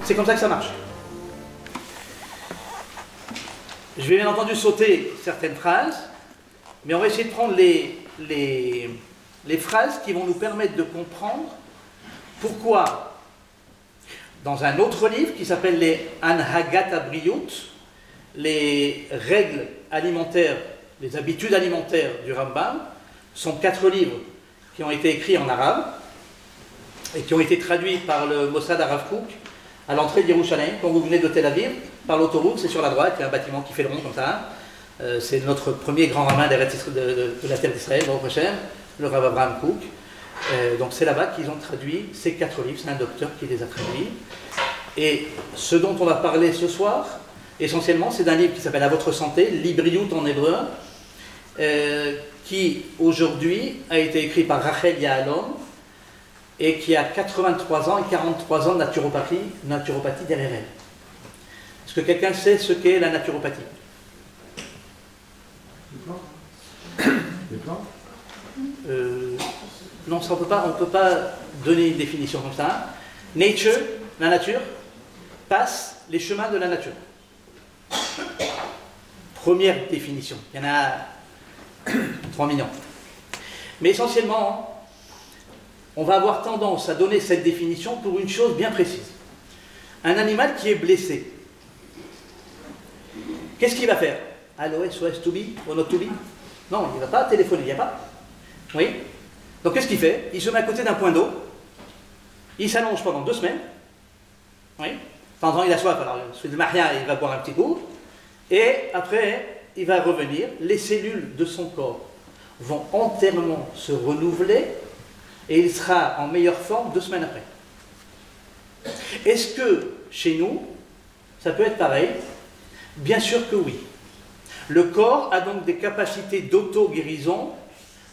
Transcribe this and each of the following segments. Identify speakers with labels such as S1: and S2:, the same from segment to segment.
S1: C'est comme ça que ça marche. Je vais bien entendu sauter certaines phrases, mais on va essayer de prendre les phrases qui vont nous permettre de comprendre pourquoi, dans un autre livre qui s'appelle les Anhagat Abriyut, les règles alimentaires, les habitudes alimentaires du Rambam, sont 4 livres qui ont été écrits en arabe et qui ont été traduits par le Mossad Arav Kook à l'entrée de Yerushalayim. Quand vous venez de Tel Aviv, par l'autoroute, c'est sur la droite, il y a un bâtiment qui fait le rond comme ça. C'est notre premier grand rabbin de la terre d'Israël, le Rav Abraham Kook. Donc c'est là-bas qu'ils ont traduit ces 4 livres, c'est un docteur qui les a traduits. Et ce dont on va parler ce soir, essentiellement, c'est d'un livre qui s'appelle À votre santé, Libriyut en hébreu, qui aujourd'hui a été écrit par Rachel Yahalom et qui a 83 ans et 43 ans de naturopathie derrière elle. Est-ce que quelqu'un sait ce qu'est la naturopathie?
S2: Des plans
S1: Non, ça, on ne peut pas donner une définition comme ça. Nature, la nature, passe les chemins de la nature. Première définition. Il y en a 3 millions. Mais essentiellement, on va avoir tendance à donner cette définition pour une chose bien précise. Un animal qui est blessé, qu'est-ce qu'il va faire? Allo, SOS, to be, or not to be? Non, il ne va pas téléphoner, il n'y a pas. Oui. Donc qu'est-ce qu'il fait? Il se met à côté d'un point d'eau, il s'allonge pendant 2 semaines. Oui. De temps en temps, il a soif, alors il se fait de maria, il va boire un petit coup. Et après, il va revenir, les cellules de son corps vont entièrement se renouveler et il sera en meilleure forme 2 semaines après. Est-ce que chez nous, ça peut être pareil? Bien sûr que oui. Le corps a donc des capacités d'auto-guérison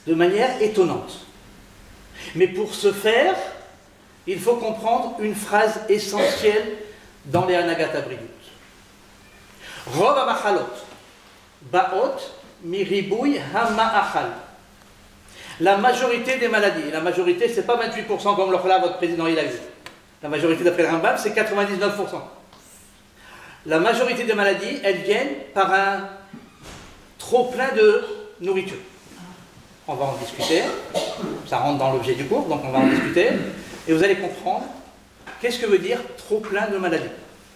S1: de manière étonnante. Mais pour ce faire, il faut comprendre une phrase essentielle dans les Anagat Abriyut. Rov ha-machalot ba'ot miribouy ha-ma'achal. La majorité des maladies, la majorité, c'est pas 28% comme là votre président il a eu. La majorité d'après le Rambam, c'est 99%. La majorité des maladies, elles viennent par un trop plein de nourriture. On va en discuter, ça rentre dans l'objet du cours, donc on va en discuter, et vous allez comprendre qu'est-ce que veut dire trop plein de maladies,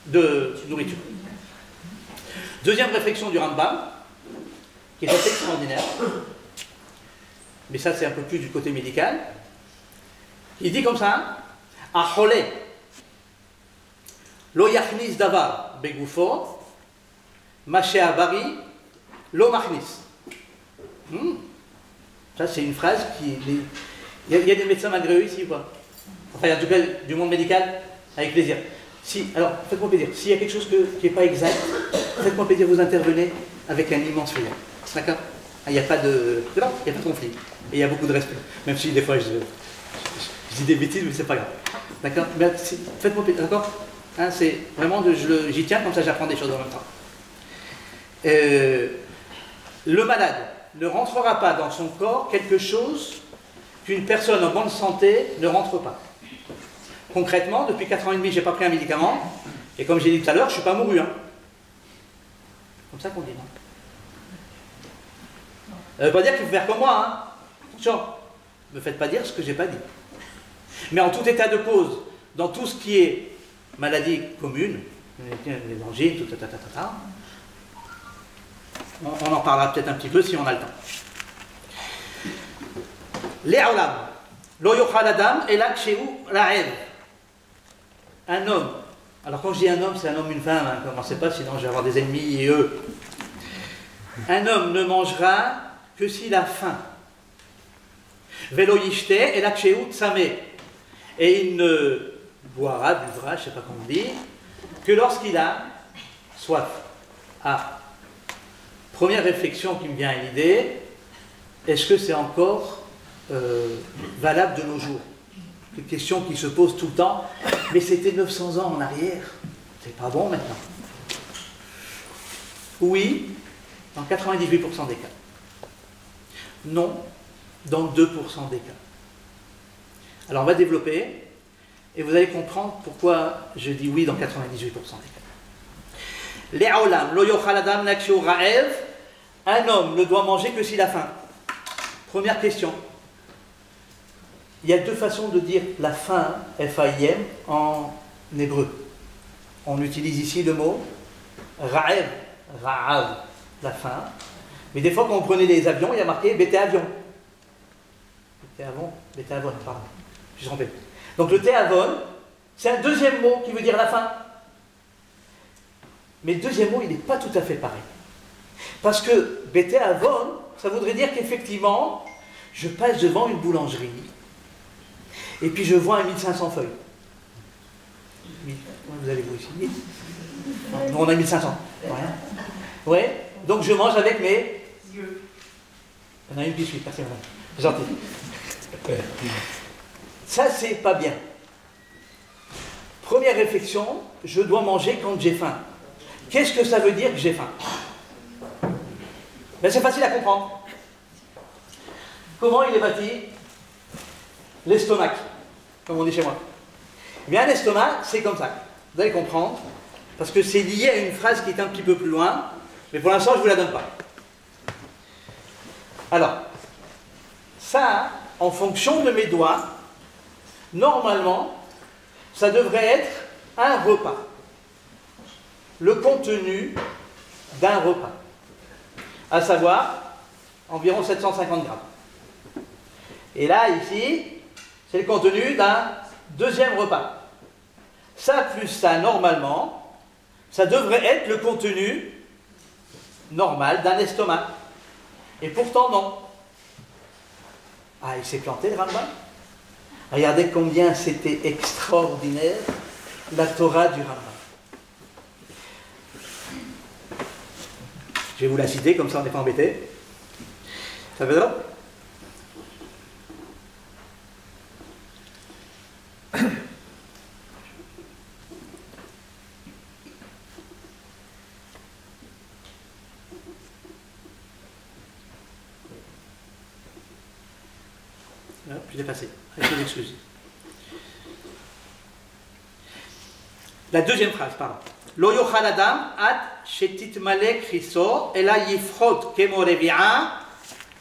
S1: de nourriture. Deuxième réflexion du Rambam, qui est assez extraordinaire, mais ça c'est un peu plus du côté médical. Il dit comme ça, Achole, lo yachnis davar begufo, mache abari, lo machnis. Ça c'est une phrase qui... Il y a des médecins malgré eux ici ou pas? Enfin en tout cas du monde médical, avec plaisir. Si, alors faites-moi plaisir, s'il y a quelque chose qui n'est pas exact, faites-moi plaisir, vous intervenez avec un immense plaisir. D'accord? Il n'y a pas de... il n'y a pas de conflit. Et il y a beaucoup de respect. Même si des fois je dis des bêtises, mais c'est pas grave. D'accord? Faites-moi plaisir, d'accord? Hein, c'est vraiment, j'y tiens, comme ça j'apprends des choses en même temps. Le malade ne rentrera pas dans son corps quelque chose qu'une personne en bonne santé ne rentre pas. Concrètement, depuis 4 ans et demi, je n'ai pas pris un médicament, et comme j'ai dit tout à l'heure, je ne suis pas mouru. Hein. Comme ça qu'on dit, non? Ça ne veut pas dire qu'il faut faire comme moi, hein. Attention, ne me faites pas dire ce que je n'ai pas dit. Mais en tout état de cause, dans tout ce qui est maladie commune, les angines, tout, on en parlera peut-être un petit peu si on a le temps. Les olam, lo yochal adam ela kshehu ra'ev. Un homme, alors quand je dis un homme, c'est un homme, une femme, hein, commencez pas, sinon je vais avoir des ennemis et eux. Un homme ne mangera que s'il a faim. Velo yishte ela kshehu tzameh. Et il ne boira, buvra, je ne sais pas comment on dit, que lorsqu'il a soif. Ah, première réflexion qui me vient à l'idée, est-ce que c'est encore valable de nos jours? Une question qui se pose tout le temps, mais c'était 900 ans en arrière, c'est pas bon maintenant. Oui, dans 98% des cas. Non, dans 2% des cas. Alors on va développer, et vous allez comprendre pourquoi je dis oui dans 98% des cas. Le'olam, lo yochal adam nakshu ra'ev, un homme ne doit manger que s'il a faim. Première question. Il y a deux façons de dire la faim, F-A-I-M, en hébreu. On utilise ici le mot ra'ev, ra'av, la faim. Mais des fois, quand on prenait des avions, il y a marqué bété avion. Bété avon, pardon. Je suis trompé. Donc le théavon, c'est un deuxième mot qui veut dire la faim. Mais le deuxième mot, il n'est pas tout à fait pareil. Parce que bété avon, ça voudrait dire qu'effectivement, je passe devant une boulangerie et puis je vois un 1500 feuilles. Vous avez vous ici 1000. Nous on a 1500. Ouais. Donc je mange avec mes yeux. Il y en a une qui suit, merci madame. Gentil. Ça c'est pas bien. Première réflexion, je dois manger quand j'ai faim. Qu'est-ce que ça veut dire que j'ai faim? Ben, c'est facile à comprendre. Comment il est bâti? L'estomac, comme on dit chez moi. Eh bien, l'estomac, c'est comme ça. Vous allez comprendre, parce que c'est lié à une phrase qui est un petit peu plus loin, mais pour l'instant, je ne vous la donne pas. Alors, ça, en fonction de mes doigts, normalement, ça devrait être un repas. Le contenu d'un repas. À savoir, environ 750 grammes. Et là, ici, c'est le contenu d'un deuxième repas. Ça plus ça, normalement, ça devrait être le contenu normal d'un estomac. Et pourtant, non. Ah, il s'est planté, le Rambam. Regardez combien c'était extraordinaire, la Torah du Rambam. Je vais vous la citer, comme ça on n'est pas embêté. Ça veut dire? Je l'ai passé, avec mes excuses. La deuxième phrase, pardon. Lo yochal adam at shetitmalek chiso ela yifrot kemo revi'a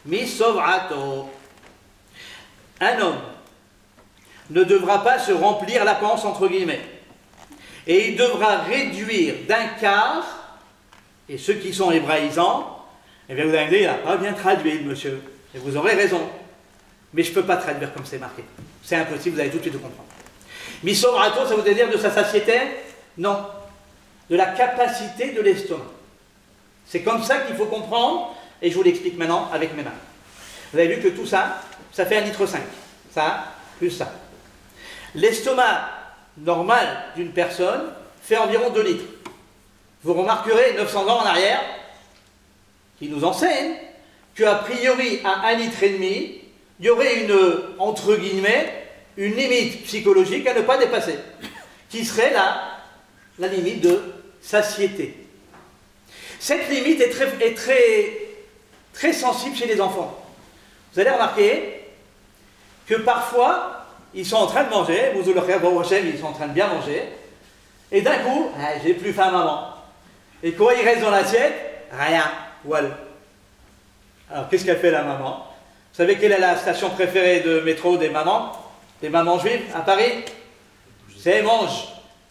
S1: mi sov'ato. Un homme ne devra pas se remplir la panse, entre guillemets, et il devra réduire d'un quart, et ceux qui sont hébraïsants, eh bien vous allez me dire, il n'a pas bien traduit, monsieur, et vous aurez raison, mais je ne peux pas traduire comme c'est marqué. C'est impossible, vous allez tout de suite le comprendre. Mi sov'ato, ça voudrait dire de sa satiété? Non. De la capacité de l'estomac. C'est comme ça qu'il faut comprendre, et je vous l'explique maintenant avec mes mains. Vous avez vu que tout ça, ça fait 1,5 litre. Ça, plus ça. L'estomac normal d'une personne fait environ 2 litres. Vous remarquerez 900 ans en arrière, qui nous enseigne qu'a priori à 1,5 litre, il y aurait une, entre guillemets, une limite psychologique à ne pas dépasser, qui serait la limite de satiété. Cette limite est très sensible chez les enfants. Vous allez remarquer que parfois, ils sont en train de manger, ils sont en train de bien manger, et d'un coup, j'ai plus faim, maman. Et quoi il reste dans l'assiette? Rien. Voilà. Alors, qu'est-ce qu'elle fait, la maman? Vous savez quelle est la station préférée de métro des mamans juives à Paris? C'est mange.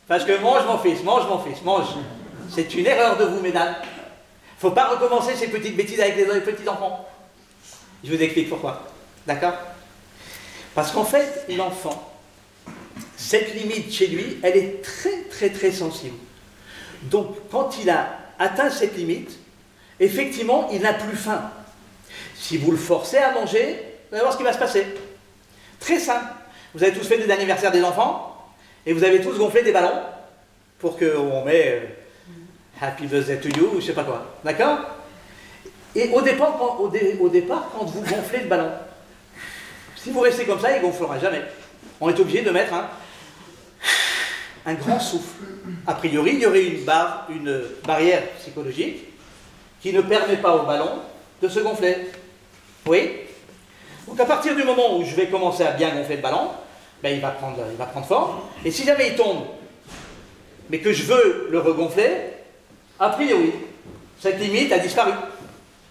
S1: Parce que mange mon fils, mange. C'est une erreur de vous, mesdames. Il ne faut pas recommencer ces petites bêtises avec les petits enfants. Je vous explique pourquoi. D'accord? Parce qu'en fait, l'enfant, cette limite chez lui, elle est très sensible. Donc, quand il a atteint cette limite, effectivement, il n'a plus faim. Si vous le forcez à manger, vous allez voir ce qui va se passer. Très simple. Vous avez tous fait des anniversaires des enfants, et vous avez tous gonflé des ballons, pour qu'on met Happy Birthday to you, ou je sais pas quoi. D'accord? Et au départ, quand vous gonflez le ballon, si vous restez comme ça, il ne gonflera jamais. On est obligé de mettre un grand souffle. A priori, il y aurait une barrière psychologique qui ne permet pas au ballon de se gonfler. Oui? Donc à partir du moment où je vais commencer à bien gonfler le ballon, ben, il va prendre forme. Et si jamais il tombe, mais que je veux le regonfler, a priori, cette limite a disparu.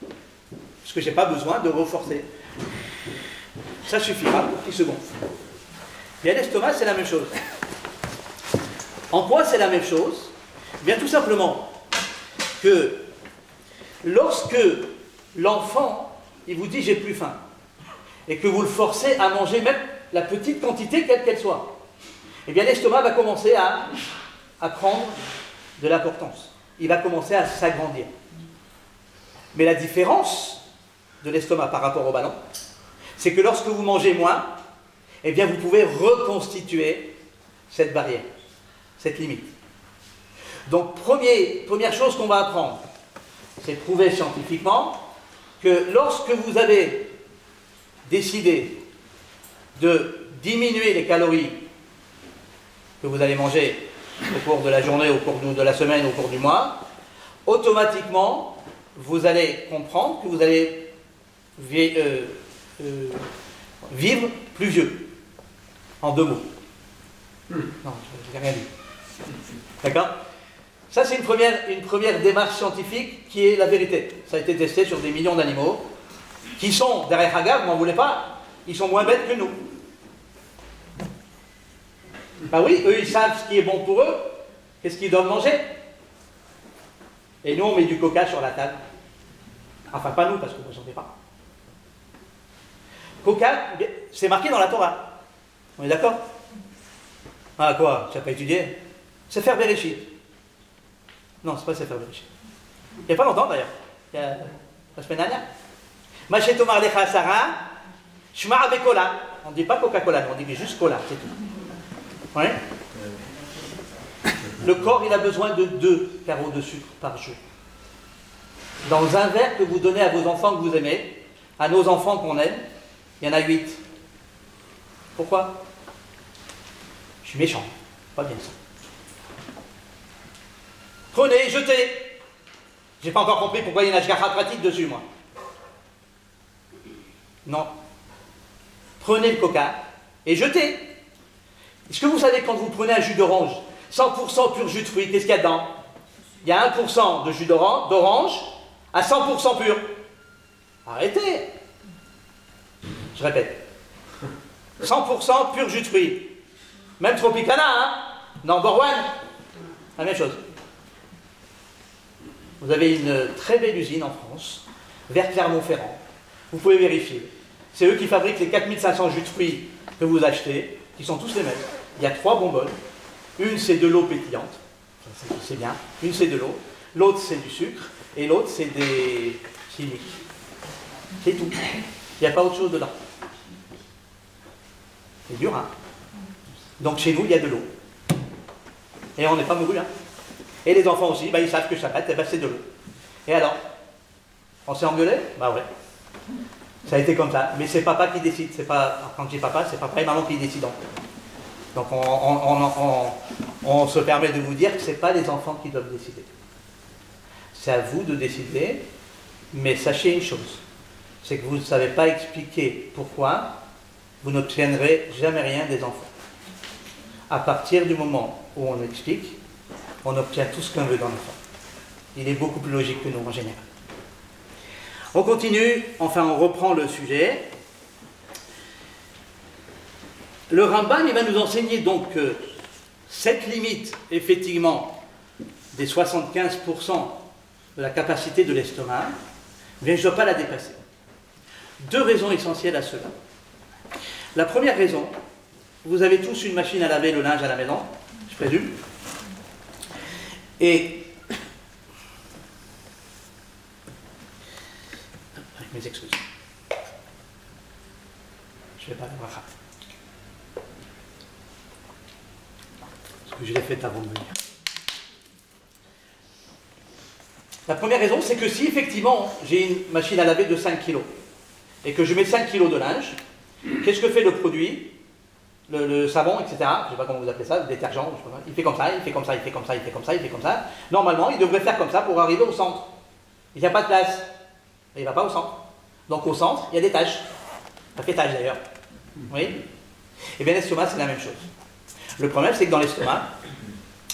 S1: Parce que je n'ai pas besoin de reforcer. Ça suffira pour qu'il se gonfle. Et à l'estomac, c'est la même chose. En poids, c'est la même chose. Bien tout simplement que lorsque l'enfant, il vous dit j'ai plus faim, et que vous le forcez à manger même la petite quantité quelle qu'elle soit, eh bien l'estomac va commencer à prendre de l'importance. Il va commencer à s'agrandir. Mais la différence de l'estomac par rapport au ballon, c'est que lorsque vous mangez moins, eh bien vous pouvez reconstituer cette barrière, cette limite. Donc première chose qu'on va apprendre, c'est prouver scientifiquement que lorsque vous avez décidé de diminuer les calories que vous allez manger au cours de la journée, au cours de la semaine, au cours du mois, automatiquement, vous allez comprendre que vous allez vivre plus vieux. En 2 mots. Non, je n'ai rien dit. D'accord? Ça, c'est une première démarche scientifique qui est la vérité. Ça a été testé sur des millions d'animaux qui sont, derrière Hagar, vous n'en voulez pas, ils sont moins bêtes que nous. Ben oui, eux, ils savent ce qui est bon pour eux, qu'est-ce qu'ils doivent manger. Et nous, on met du coca sur la table. Enfin, pas nous, parce que vous ne sentez pas. Coca, c'est marqué dans la Torah. On est d'accord? Ah, quoi? Tu n'as pas étudié? C'est faire Bereshit. Non, c'est pas Sefer Bereshit. Il n'y a pas longtemps d'ailleurs. Il y a la semaine dernière. Machet Omar Lecha Sarah, Shma avec Cola. On ne dit pas Coca-Cola, on dit juste Cola, c'est tout. Ouais. Le corps, il a besoin de 2 carreaux de sucre par jour. Dans un verre que vous donnez à vos enfants que vous aimez, à nos enfants qu'on aime, il y en a 8. Pourquoi? Je suis méchant, pas bien ça. Prenez, jetez. J'ai pas encore compris pourquoi il y a une ashgacha pratique dessus, moi. Non. Prenez le coca et jetez. Est-ce que vous savez quand vous prenez un jus d'orange, 100% pur jus de fruits, qu'est-ce qu'il y a dedans? Il y a 1% de jus d'orange à 100% pur. Arrêtez. Je répète. 100% pur jus de fruits. Même Tropicana, hein? Number one. La même chose. Vous avez une très belle usine en France, vers Clermont-Ferrand. Vous pouvez vérifier. C'est eux qui fabriquent les 4500 jus de fruits que vous achetez, qui sont tous les mêmes. Il y a 3 bonbonnes. Une, c'est de l'eau pétillante. C'est bien. Une, c'est de l'eau. L'autre, c'est du sucre. Et l'autre, c'est des chimiques. C'est tout. Il n'y a pas autre chose dedans. C'est dur, hein? Donc chez nous, il y a de l'eau. Et on n'est pas mouru, hein? Et les enfants aussi, bah, ils savent que Shabbat, eh ben, c'est de l'eau. Et alors? On s'est engueulé? Bah ouais. Ça a été comme ça. Mais c'est papa qui décide. C'est pas, quand je dis papa, c'est papa et maman qui décident. Donc on se permet de vous dire que ce n'est pas les enfants qui doivent décider. C'est à vous de décider, mais sachez une chose, c'est que vous ne savez pas expliquer pourquoi vous n'obtiendrez jamais rien des enfants. À partir du moment où on explique, on obtient tout ce qu'on veut dans l'enfant. Il est beaucoup plus logique que nous en général. On continue, enfin on reprend le sujet. Le Rambam, il va nous enseigner donc que cette limite, effectivement, des 75% de la capacité de l'estomac, bien, je ne dois pas la dépasser. 2 raisons essentielles à cela. La première raison, vous avez tous une machine à laver le linge à la maison, je présume, et avec mes excuses, je ne vais pas la voir. Parce que je l'ai fait avant de venir. La première raison, c'est que si effectivement j'ai une machine à laver de 5 kg et que je mets 5 kg de linge, qu'est-ce que fait le produit, le savon, etc. Je ne sais pas comment vous appelez ça, le détergent, je sais pas, il fait comme ça, il fait comme ça, il fait comme ça, il fait comme ça, il fait comme ça. Normalement, il devrait faire comme ça pour arriver au centre. Il n'y a pas de place. Et il ne va pas au centre. Donc au centre, il y a des taches. Ça fait tache d'ailleurs. Oui. Eh bien, l'estomac, c'est la même chose. Le problème, c'est que dans l'estomac,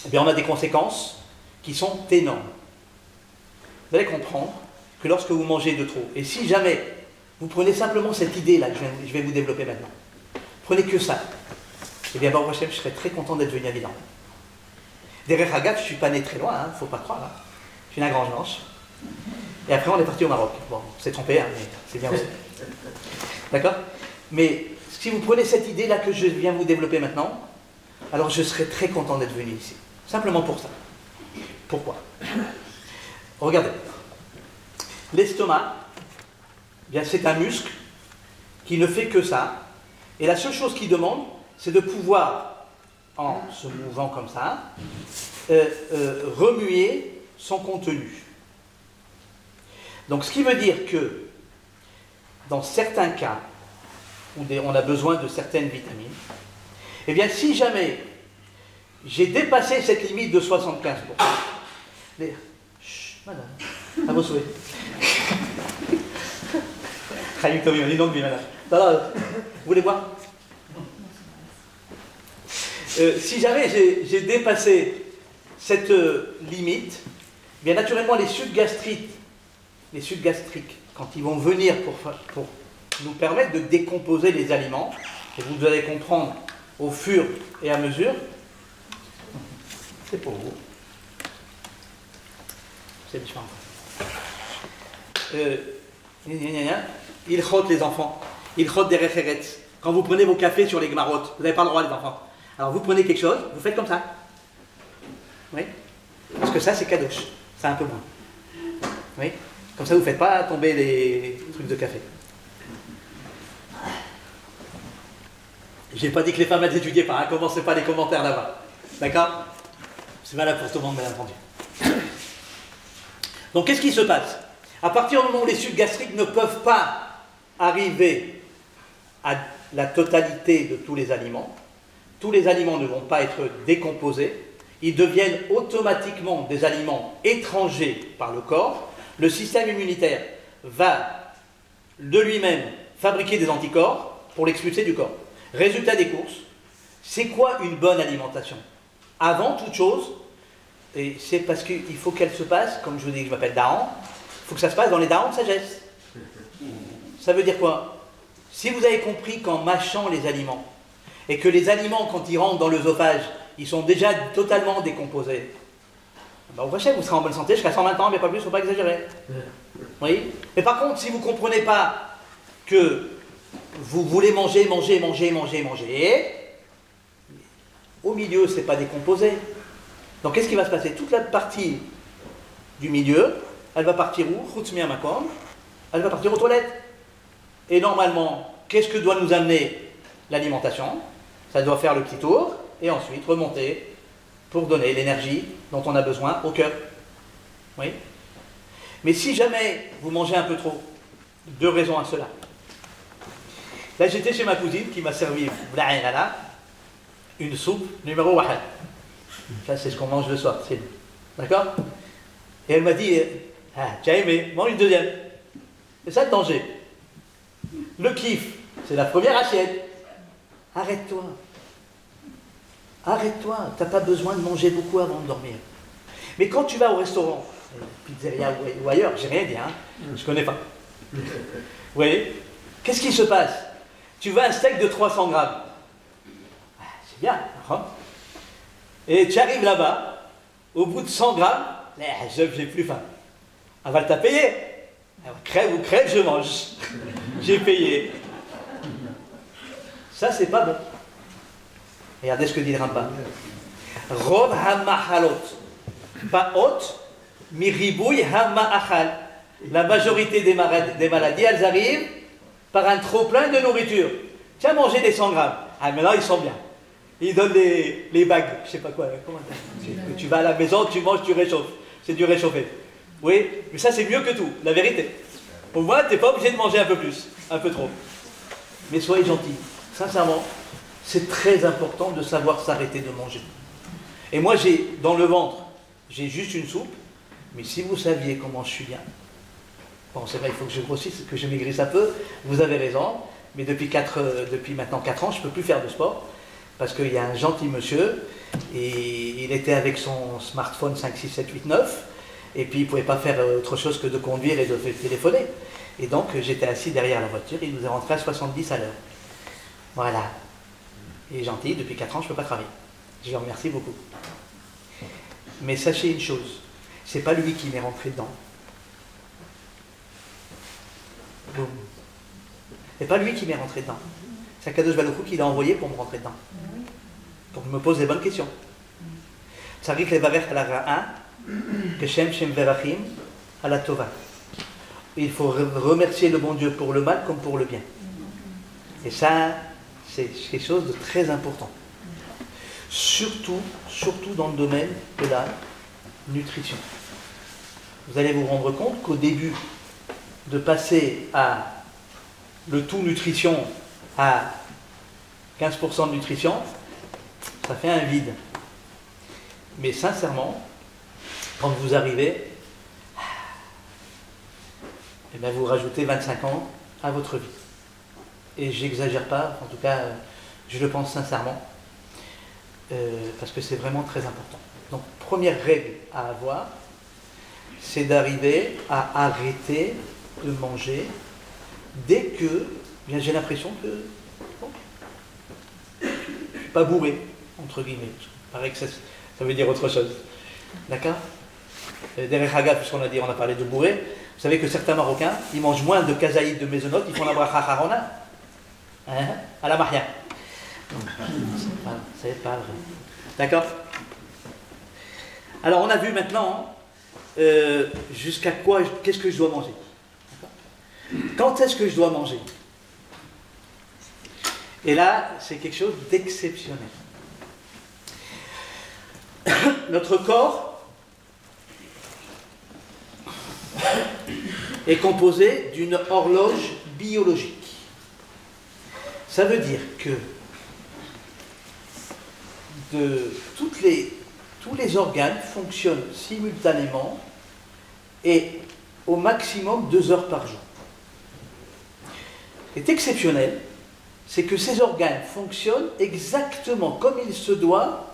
S1: eh bien, on a des conséquences qui sont énormes. Vous allez comprendre que lorsque vous mangez de trop, et si jamais vous prenez simplement cette idée-là que je vais vous développer maintenant, prenez que ça, eh bien, Baruch Hashem, je serais très content d'être venu à Milan. Derrière Hagat, je ne suis pas né très loin, il ne faut pas croire. Hein. Je suis né à Grange-Blanche. Et après, on est parti au Maroc. Bon, on s'est trompé, hein, mais c'est bien aussi. D'accord? Mais si vous prenez cette idée-là que je viens vous développer maintenant, alors je serais très content d'être venu ici. Simplement pour ça. Pourquoi? Regardez. L'estomac, bien, c'est un muscle qui ne fait que ça. Et la seule chose qu'il demande, c'est de pouvoir, en se mouvant comme ça, remuer son contenu. Donc ce qui veut dire que dans certains cas où on a besoin de certaines vitamines, eh bien si jamais j'ai dépassé cette limite de 75%, madame, à vos souhaits. Vous voulez boire? Si jamais j'ai dépassé cette limite, bien naturellement les sucs gastriques, quand ils vont venir pour nous permettre de décomposer les aliments, et vous allez comprendre au fur et à mesure, c'est pour vous. C'est différent. Ils frottent les enfants, ils frottent des référettes. Quand vous prenez vos cafés sur les gmarottes, vous n'avez pas le droit les enfants. Alors vous prenez quelque chose, vous faites comme ça. Oui. Parce que ça c'est kadosh, c'est un peu moins. Oui. Comme ça vous ne faites pas tomber les trucs de café. J'ai pas dit que les femmes elles étudiaient pas, hein. Commencez pas les commentaires là-bas. D'accord? C'est valable pour tout le monde, bien entendu. Donc qu'est-ce qui se passe? À partir du moment où les sucs gastriques ne peuvent pas arriver à la totalité de tous les aliments ne vont pas être décomposés, ils deviennent automatiquement des aliments étrangers par le corps. Le système immunitaire va de lui-même fabriquer des anticorps pour l'expulser du corps. Résultat des courses, c'est quoi une bonne alimentation? Avant toute chose, et c'est parce qu'il faut qu'elle se passe, comme je vous dis que je m'appelle Dahan, il faut que ça se passe dans les darons de sagesse. Ça veut dire quoi? Si vous avez compris qu'en mâchant les aliments, et que les aliments, quand ils rentrent dans l'œsophage, ils sont déjà totalement décomposés, ben, vous serez en bonne santé jusqu'à 120 ans, mais pas plus, il ne faut pas exagérer. Oui. Mais par contre, si vous ne comprenez pas que vous voulez manger, au milieu, ce n'est pas décomposé. Donc qu'est-ce qui va se passer? Toute la partie du milieu, elle va partir où? Elle va partir aux toilettes. Et normalement, qu'est-ce que doit nous amener l'alimentation? Ça doit faire le petit tour et ensuite remonter pour donner l'énergie dont on a besoin au cœur. Oui. Mais si jamais vous mangez un peu trop, deux raisons à cela. Là, j'étais chez ma cousine qui m'a servi une soupe numéro 1. Ça, c'est ce qu'on mange le soir. D'accord? Et elle m'a dit, ah, tu as aimé, mange une deuxième. C'est ça le danger. Le kiff, c'est la première assiette. Arrête-toi. Arrête-toi. Tu n'as pas besoin de manger beaucoup avant de dormir. Mais quand tu vas au restaurant, pizzeria ou ailleurs, j'ai rien dit, hein, je ne connais pas. Vous voyez? Qu'est-ce qui se passe? Tu veux un steak de 300 grammes. Ah, c'est bien. Hein? Et tu arrives là-bas, au bout de 100 grammes, j'ai plus faim. Elle va t'a payé. Crève ou crève, je mange. J'ai payé. Ça, c'est pas bon. Regardez ce que dit le Rambam. Rov ha-mahalot. Ba'ot miribouy ha-ma'achal. La majorité des maladies, elles arrivent par un trop-plein de nourriture. Tu as mangé des 100 grammes. Ah, maintenant, ils sont bien. Ils donnent les bagues. Je sais pas quoi. Comment tu vas à la maison, tu manges, tu réchauffes. C'est du réchauffé. Oui, mais ça, c'est mieux que tout, la vérité. Au moins, tu n'es pas obligé de manger un peu plus, un peu trop. Mais soyez gentils. Sincèrement, c'est très important de savoir s'arrêter de manger. Et moi, dans le ventre, j'ai juste une soupe. Mais si vous saviez comment je suis bien, bon, c'est vrai, il faut que je grossisse, que je maigrisse un peu. Vous avez raison. Mais depuis maintenant 4 ans, je ne peux plus faire de sport parce qu'il y a un gentil monsieur et il était avec son smartphone 5, 6, 7, 8, 9 et puis il ne pouvait pas faire autre chose que de conduire et de téléphoner. Et donc j'étais assis derrière la voiture et il nous est rentré à 70 à l'heure. Voilà. Il est gentil, depuis 4 ans, je ne peux pas travailler. Je le remercie beaucoup. Mais sachez une chose, c'est pas lui qui m'est rentré dedans. Boum. C'est pas lui qui m'est rentré dedans. C'est Akadosh Baruch Hu qui l'a envoyé pour me rentrer dedans. Pour que je me pose les bonnes questions. Tzarik levarech ala ra'a, keshem shem verachim ala tova. Il faut remercier le bon Dieu pour le mal comme pour le bien. Et ça, c'est quelque chose de très important. Surtout dans le domaine de la nutrition. Vous allez vous rendre compte qu'au début, de passer à le tout nutrition à 15% de nutrition, ça fait un vide. Mais sincèrement, quand vous arrivez, eh bien vous rajoutez 25 ans à votre vie. Et j'exagère pas, en tout cas, je le pense sincèrement, parce que c'est vraiment très important. Donc, première règle à avoir, c'est d'arriver à arrêter de manger dès que j'ai l'impression que bon, je ne suis pas bourré, entre guillemets. Il paraît que ça veut dire autre chose. D'accord? Derech Haga, puisqu'on a parlé de bourré, vous savez que certains Marocains, ils mangent moins de kazaïd de mésonotes, ils font la bracha harona, hein, à la maria. C'est pas vrai. D'accord? Alors on a vu maintenant jusqu'à quoi, qu'est-ce que je dois manger. Quand est-ce que je dois manger? Et là, c'est quelque chose d'exceptionnel. Notre corps est composé d'une horloge biologique. Ça veut dire que tous les organes fonctionnent simultanément et au maximum 2 heures par jour. Ce qui est exceptionnel, c'est que ces organes fonctionnent exactement comme il se doit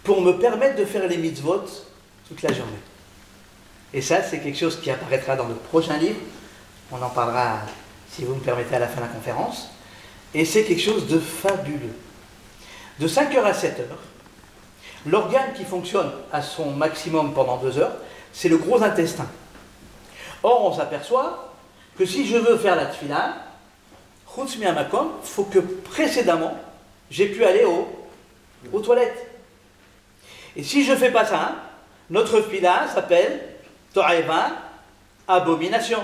S1: pour me permettre de faire les mitzvot toute la journée. Et ça, c'est quelque chose qui apparaîtra dans le prochain livre. On en parlera, si vous me permettez, à la fin de la conférence. Et c'est quelque chose de fabuleux. De 5h à 7h, l'organe qui fonctionne à son maximum pendant 2 heures, c'est le gros intestin. Or, on s'aperçoit que si je veux faire la tefila, chutz mi hamakom, il faut que précédemment, j'ai pu aller aux toilettes. Et si je ne fais pas ça, notre tefila s'appelle To'eva, abomination.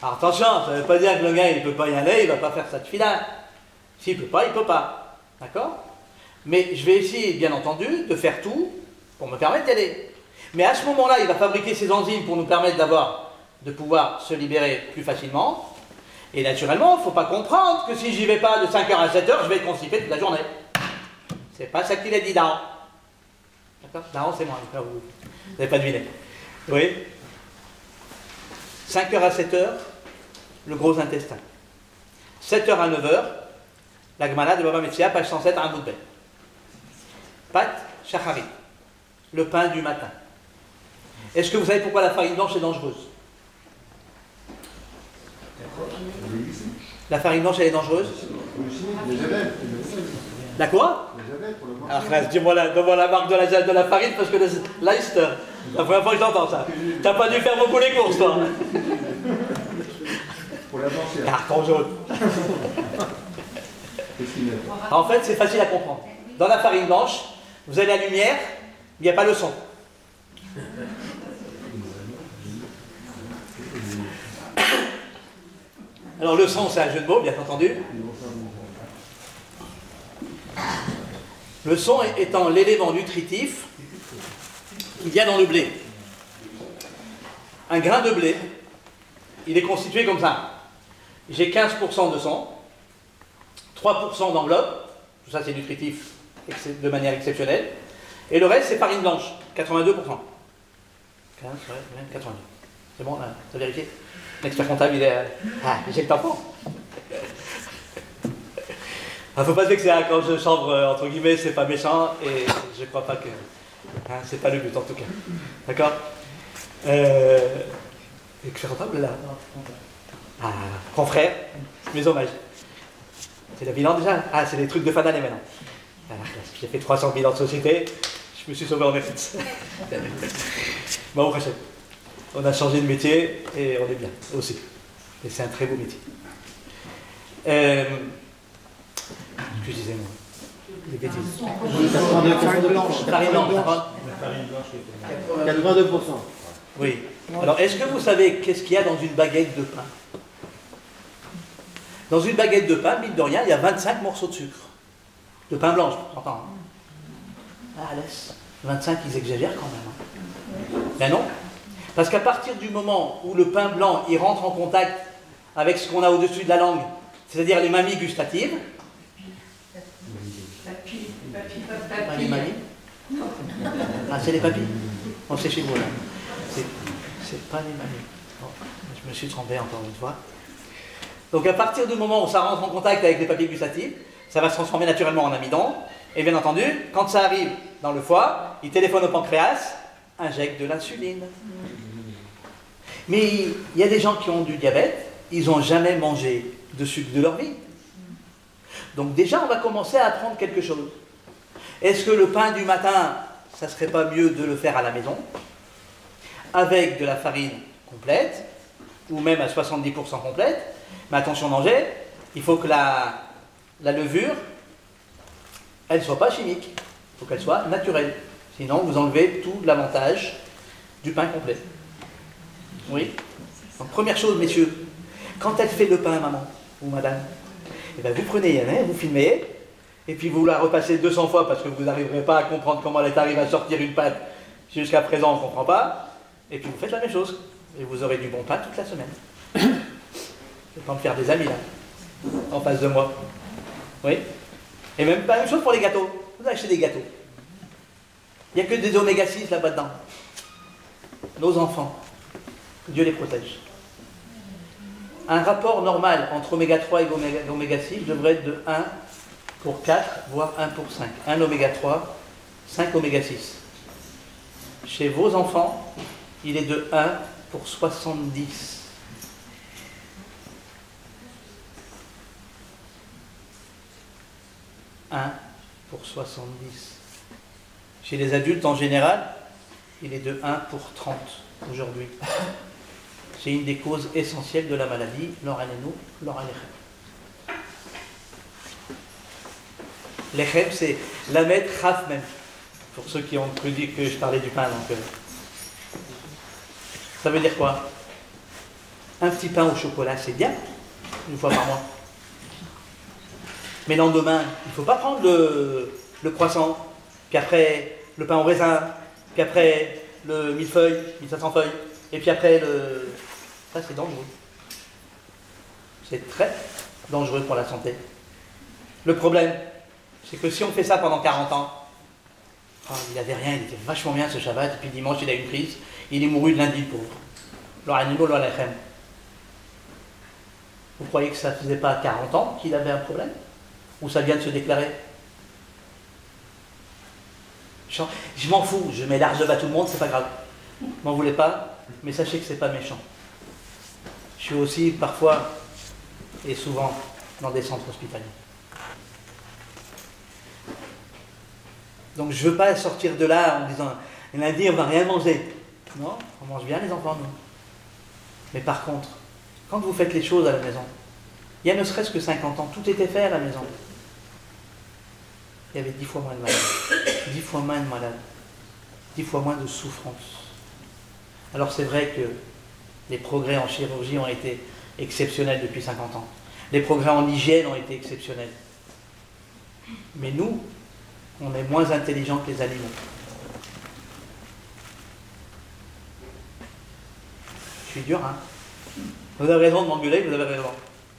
S1: Alors attention, ça ne veut pas dire que le gars il ne peut pas y aller, il ne va pas faire sa tefila. S'il ne peut pas, il ne peut pas. D'accord? Mais je vais essayer, bien entendu, de faire tout pour me permettre d'y aller. Mais à ce moment-là, il va fabriquer ces enzymes pour nous permettre de pouvoir se libérer plus facilement. Et naturellement, il ne faut pas comprendre que si j'y vais pas de 5h à 7h, je vais être constipé toute la journée. C'est pas ça qu'il a dit, Daron. D'accord? Daron, c'est moi. Vous n'avez pas deviné. Oui? 5h à 7h, le gros intestin. 7h à 9h, la Gemara de Baba Metzia, page 107, à un bout de bête. Pâte shachari, le pain du matin. Est-ce que vous savez pourquoi la farine blanche est dangereuse? La farine blanche, elle est dangereuse? La quoi? Alors, dis-moi la marque de la farine parce que Leicester, la première fois que j'entends ça. T'as pas dû faire beaucoup les courses, toi.
S2: Pour la blanchir.
S1: Carton jaune. En fait, c'est facile à comprendre. Dans la farine blanche, vous avez la lumière, il n'y a pas le son. Alors le son, c'est un jeu de mots, bien entendu. Le son étant l'élément nutritif qu'il y a dans le blé. Un grain de blé, il est constitué comme ça. J'ai 15% de son, 3% d'enveloppe, tout ça c'est nutritif de manière exceptionnelle, et le reste c'est farine blanche, 82%. 15, ouais, 82. C'est bon, t'as vérifié? L'expert comptable, il est... Ah, j'ai le tampon. Ah, faut pas se vexer, hein, quand je chambre, entre guillemets, c'est pas méchant, et je crois pas que... Hein, c'est pas le but, en tout cas. D'accord et que je suis rentable, là. Ah, confrère, mes hommages. C'est le bilan déjà? Ah, c'est les trucs de fin d'année maintenant. Alors, j'ai fait 300 bilans de société, je me suis sauvé en mérite. Bon, au prochain. On a changé de métier et on est bien aussi. Et c'est un très beau métier. Ce que je disais, moi. Les bêtises.
S2: Farine blanche.
S1: Farine blanche.
S2: 82%.
S1: Oui. Alors, est-ce que vous savez qu'est-ce qu'il y a dans une baguette de pain? Dans une baguette de pain, mine de rien, il y a 25 morceaux de sucre. De pain blanc, je m'entends. Ah, laisse. 25, ils exagèrent quand même. Ben non. Parce qu'à partir du moment où le pain blanc, il rentre en contact avec ce qu'on a au-dessus de la langue, c'est-à-dire les mamies gustatives. Pas les mamies? Ah, c'est les papilles? On sait chez vous, là. C'est pas les mamies. Bon, je me suis trompé encore une fois. Donc à partir du moment où ça rentre en contact avec les papilles gustatives, ça va se transformer naturellement en amidon. Et bien entendu, quand ça arrive dans le foie, il téléphone au pancréas, injecte de l'insuline. Mais il y a des gens qui ont du diabète, ils n'ont jamais mangé de sucre de leur vie. Donc déjà, on va commencer à apprendre quelque chose. Est-ce que le pain du matin, ça ne serait pas mieux de le faire à la maison, avec de la farine complète, ou même à 70% complète? Mais attention danger, il faut que la levure, elle ne soit pas chimique, il faut qu'elle soit naturelle. Sinon, vous enlevez tout l'avantage du pain complet. Oui. Donc, première chose, messieurs, quand elle fait le pain, maman ou madame, eh bien, vous prenez, vous filmez, et puis vous la repassez 200 fois parce que vous n'arriverez pas à comprendre comment elle arrive à sortir une pâte. Jusqu'à présent, on ne comprend pas. Et puis vous faites la même chose. Et vous aurez du bon pain toute la semaine. Je vais pas me faire des amis, là, en face de moi. Oui. Et même pas la même chose pour les gâteaux. Vous achetez des gâteaux. Il n'y a que des oméga 6 là-bas dedans. Nos enfants, que Dieu les protège. Un rapport normal entre oméga 3 et oméga 6 devrait être de 1 pour 4, voire 1 pour 5. 1 oméga 3, 5 oméga 6. Chez vos enfants, il est de 1 pour 70. Pour 70. Chez les adultes en général, il est de 1 pour 30 aujourd'hui. C'est une des causes essentielles de la maladie, l'oraléno, l'oraléchem. Lechem, c'est la mettre raf même. Pour ceux qui ont cru dire que je parlais du pain. Donc, ça veut dire quoi? Un petit pain au chocolat, c'est bien, une fois par mois. Mais le lendemain, il ne faut pas prendre le croissant, puis après le pain au raisin, puis après le millefeuille, 1500 feuilles, et puis après le... Ça, c'est dangereux. C'est très dangereux pour la santé. Le problème, c'est que si on fait ça pendant 40 ans, oh, il n'avait rien, il était vachement bien ce Shabbat, et puis dimanche, il a eu une crise, il est mouru de lundi, pauvre. Vous croyez que ça ne faisait pas 40 ans qu'il avait un problème? Ou ça vient de se déclarer? Je m'en fous, je mets l'argent à tout le monde, c'est pas grave. M'en voulez pas, mais sachez que c'est pas méchant. Je suis aussi parfois et souvent dans des centres hospitaliers. Donc je ne veux pas sortir de là en disant lundi on ne va rien manger. Non, on mange bien les enfants, nous. Mais par contre, quand vous faites les choses à la maison, il y a ne serait-ce que 50 ans, tout était fait à la maison. Il y avait 10 fois moins de malades, 10 fois moins de malades, 10 fois moins de souffrance. Alors c'est vrai que les progrès en chirurgie ont été exceptionnels depuis 50 ans. Les progrès en hygiène ont été exceptionnels. Mais nous, on est moins intelligents que les animaux. Je suis dur, hein? Vous avez raison de m'engueuler, vous avez raison.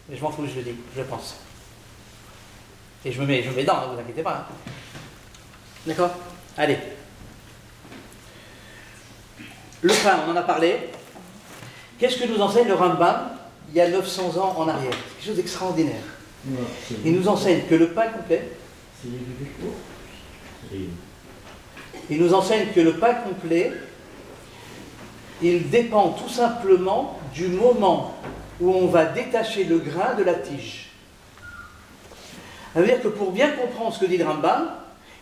S1: Mais je m'en fous, je le dis, je le pense. Et je me mets dedans, ne vous inquiétez pas. Hein. D'accord? Allez. Le pain, on en a parlé. Qu'est-ce que nous enseigne le Rambam il y a 900 ans en arrière? C'est quelque chose d'extraordinaire. Il nous enseigne que le pain complet, il nous enseigne que le pain complet, il dépend tout simplement du moment où on va détacher le grain de la tige. Ça veut dire que pour bien comprendre ce que dit le Rambam,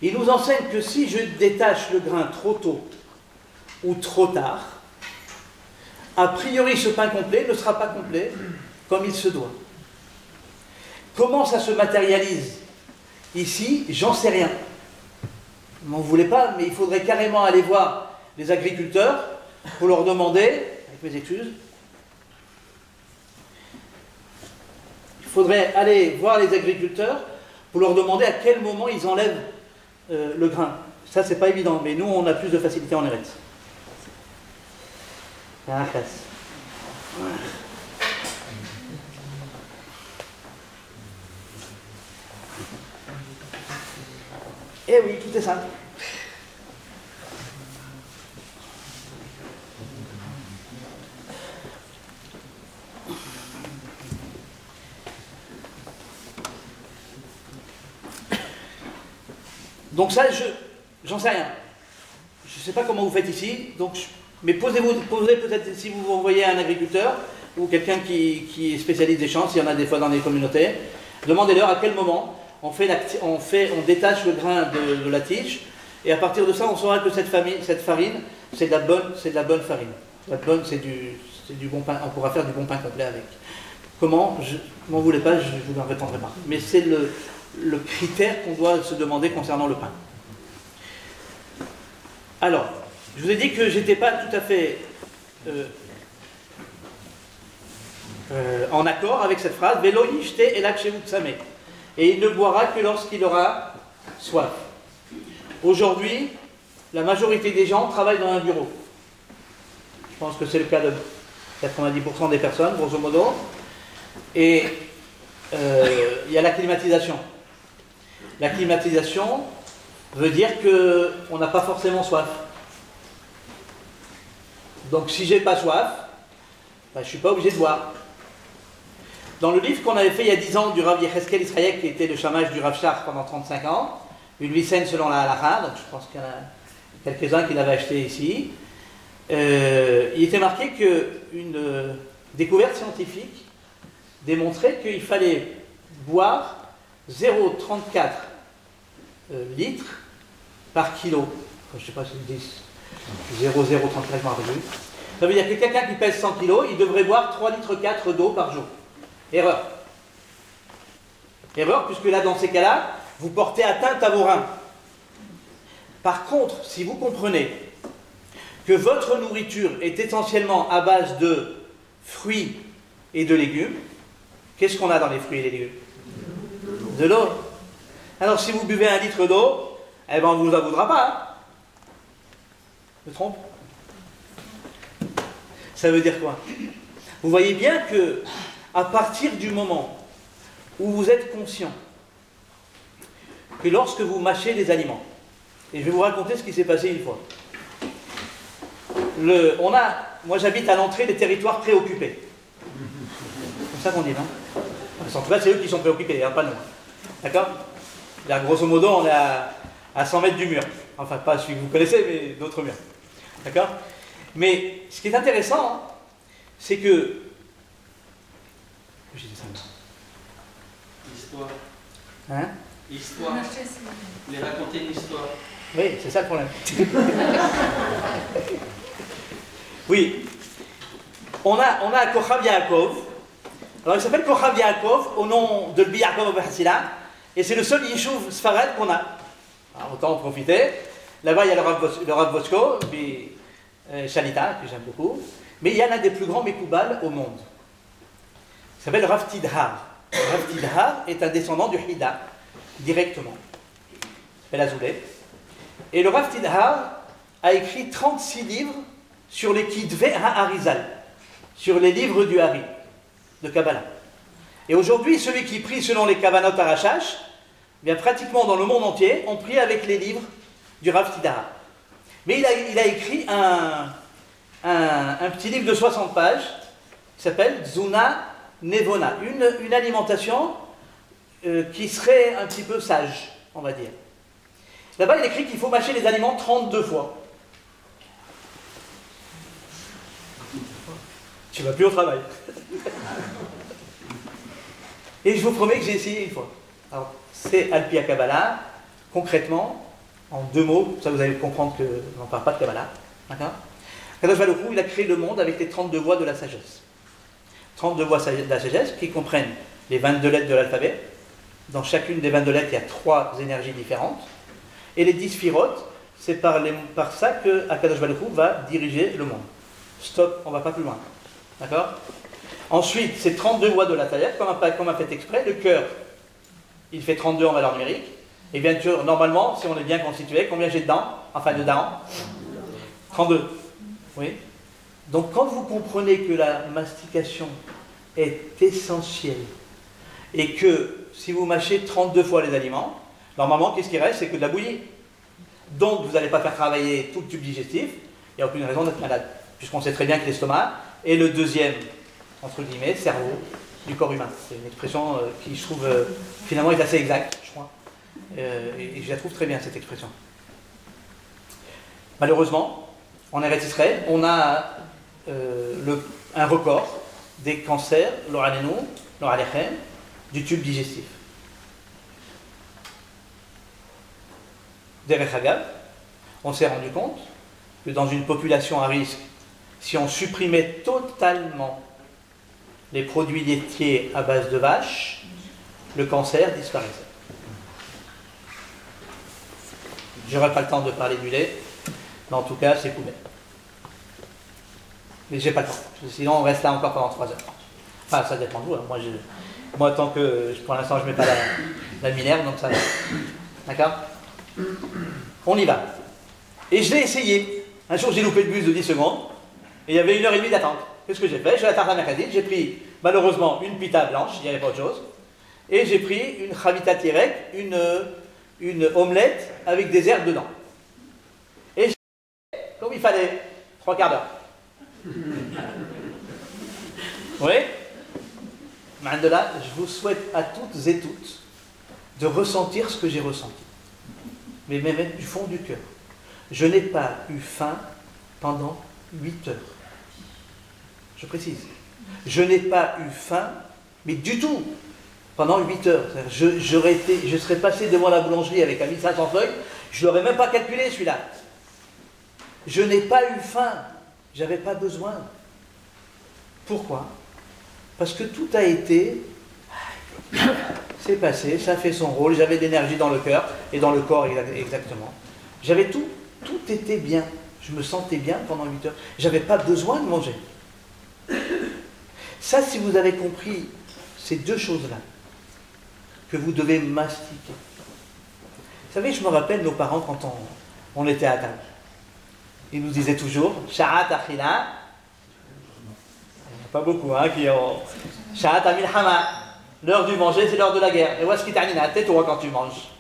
S1: il nous enseigne que si je détache le grain trop tôt ou trop tard, a priori ce pain complet ne sera pas complet comme il se doit. Comment ça se matérialise ici? J'en sais rien. Vous n'en voulez pas, mais il faudrait carrément aller voir les agriculteurs pour leur demander, avec mes excuses, il faudrait aller voir les agriculteurs pour leur demander à quel moment ils enlèvent le grain. Ça, c'est pas évident, mais nous, on a plus de facilité en Eretz. Ah, classe. Eh oui, tout est simple. Donc ça, j'en sais rien. Je ne sais pas comment vous faites ici, mais posez peut-être, si vous envoyez un agriculteur ou quelqu'un qui est spécialiste des champs, s'il y en a des fois dans les communautés, demandez-leur à quel moment on détache le grain de la tige, et à partir de ça, on saura que cette farine, c'est de la bonne farine. C'est du bon pain. On pourra faire du bon pain complet avec. Comment? Je m'en voulais pas, je ne vous en répondrai pas. Mais c'est le critère qu'on doit se demander concernant le pain. Alors, je vous ai dit que j'étais pas tout à fait en accord avec cette phrase, Velo yishte elak shevut sameh. Et il ne boira que lorsqu'il aura soif. Aujourd'hui, la majorité des gens travaillent dans un bureau. Je pense que c'est le cas de 90% des personnes, grosso modo. Et il y a la climatisation. La climatisation veut dire qu'on n'a pas forcément soif. Donc si j'ai pas soif, je ne suis pas obligé de boire. Dans le livre qu'on avait fait il y a 10 ans du Rav Yecheskel Israël, qui était le chamash du Rav Shach pendant 35 ans, une vie saine selon la halakha, donc je pense qu'il y en a quelques-uns qui l'avaient acheté ici, il était marqué qu'une découverte scientifique démontrait qu'il fallait boire 0,34 litres par kilo. Je ne sais pas si c'est 10. 0,034, je m'en rappelle plus. Ça veut dire que quelqu'un qui pèse 100 kg, il devrait boire 3,4 litres d'eau par jour. Erreur. Erreur, puisque là, dans ces cas-là, vous portez atteinte à vos reins. Par contre, si vous comprenez que votre nourriture est essentiellement à base de fruits et de légumes, qu'est-ce qu'on a dans les fruits et les légumes? De l'eau. Alors, si vous buvez 1 litre d'eau, eh ben, on ne vous en voudra pas. Hein. Je me trompe? Ça veut dire quoi? Vous voyez bien que, à partir du moment où vous êtes conscient que lorsque vous mâchez des aliments, et je vais vous raconter ce qui s'est passé une fois. Moi j'habite à l'entrée des territoires préoccupés. C'est ça qu'on dit, non? En tout cas, c'est eux qui sont préoccupés, hein, pas nous. D'accord? Là, grosso modo, on est à 100 mètres du mur. Enfin, pas celui que vous connaissez, mais d'autres murs. D'accord? Mais ce qui est intéressant, c'est que...
S3: Histoire.
S1: Hein?
S3: Histoire. Les raconter une histoire.
S1: Oui, c'est ça le problème. Oui. On a Kochav Yaakov. Alors il s'appelle Kochav Yaakov au nom de L'Bi Yaakov Hassila. Et c'est le seul Yishuv Sfarad qu'on a. Alors, autant en profiter. Là-bas, il y a le Rav Bosko, puis Shalita, que j'aime beaucoup. Mais il y a l'un des plus grands Mekoubal au monde. Il s'appelle Rav Tidhar. Rav Tidhar est un descendant du Hida, directement. Il s'appelle Azoulay. Et le Rav Tidhar a écrit 36 livres sur les Kidve HaArizal, sur les livres du Hari, de Kabbalah. Et aujourd'hui, celui qui prie selon les Kavanot Arashash, bien pratiquement dans le monde entier, on prie avec les livres du Rav Tidhar. Mais il a écrit un petit livre de 60 pages qui s'appelle Zuna Nevona, une alimentation qui serait un petit peu sage, on va dire. Là-bas, il écrit qu'il faut mâcher les aliments 32 fois. Tu vas plus au travail. Et je vous promets que j'ai essayé une fois. Alors, c'est Al-Pi Kabbalah, concrètement, en 2 mots, ça vous allez comprendre qu'on ne parle pas de Kabbalah. D'accord ? Kadosh Baruch Hu, il a créé le monde avec les 32 voies de la sagesse. 32 voies de la sagesse qui comprennent les 22 lettres de l'alphabet. Dans chacune des 22 lettres, il y a 3 énergies différentes. Et les 10 sphirotes, c'est par ça que Akadosh Baruch Hu va diriger le monde. Stop, on ne va pas plus loin. D'accord ? Ensuite, c'est 32 voies de la sagesse, comme a fait exprès. Le cœur, il fait 32 en valeur numérique. Et bien sûr, normalement, si on est bien constitué, combien j'ai dedans ? Enfin, dedans 32. Oui. Donc, quand vous comprenez que la mastication est essentielle et que si vous mâchez 32 fois les aliments, normalement, qu'est-ce qui reste ? C'est que de la bouillie. Donc, vous n'allez pas faire travailler tout le tube digestif. Il n'y a aucune raison d'être malade, puisqu'on sait très bien que l'estomac est le deuxième, entre guillemets, cerveau du corps humain. C'est une expression qui, je trouve, finalement, est assez exacte, je crois. Et je la trouve très bien, cette expression. Malheureusement, en Eretz Israël, on a un record des cancers, l'oraléchem, du tube digestif. Derech Hagav, on s'est rendu compte que dans une population à risque, si on supprimait totalement les produits laitiers à base de vache, le cancer disparaissait. Je n'aurai pas le temps de parler du lait, mais en tout cas, c'est poubelle. Mais j'ai pas le temps, sinon on reste là encore pendant 3 heures. Enfin, ça dépend de vous. Hein. Moi, tant que pour l'instant, je ne mets pas la Minerve, donc ça va. D'accord ? On y va. Et je l'ai essayé. Un jour, j'ai loupé le bus de 10 secondes, et il y avait 1h30 d'attente. Qu'est-ce que j'ai fait ? J'ai la tarte à mercadine, j'ai pris, malheureusement, une pita blanche, il n'y avait pas autre chose, et j'ai pris une chavita tirek, une omelette avec des herbes dedans. Et j'ai fait comme il fallait, 3 quarts d'heure. Oui ? Mandela, je vous souhaite à toutes et toutes de ressentir ce que j'ai ressenti. Mais même du fond du cœur. Je n'ai pas eu faim pendant 8 heures. Je précise. Je n'ai pas eu faim, mais du tout, pendant 8 heures. Je serais passé devant la boulangerie avec un 1500 feuilles, je ne l'aurais même pas calculé celui-là. Je n'ai pas eu faim. J'avais pas besoin. Pourquoi ? Parce que tout a été, c'est passé, ça a fait son rôle, j'avais de l'énergie dans le cœur et dans le corps exactement. J'avais tout était bien, je me sentais bien pendant 8 heures, j'avais pas besoin de manger. Ça, si vous avez compris ces 2 choses-là, que vous devez mastiquer. Vous savez, je me rappelle nos parents quand on était à table. Ils nous disaient toujours, Sha'at Achila, pas beaucoup, hein, qui ont. Sha'at Amilhama, l'heure du manger, c'est l'heure de la guerre. Et où est-ce qu'il t'anime à la tête ou quand tu manges ?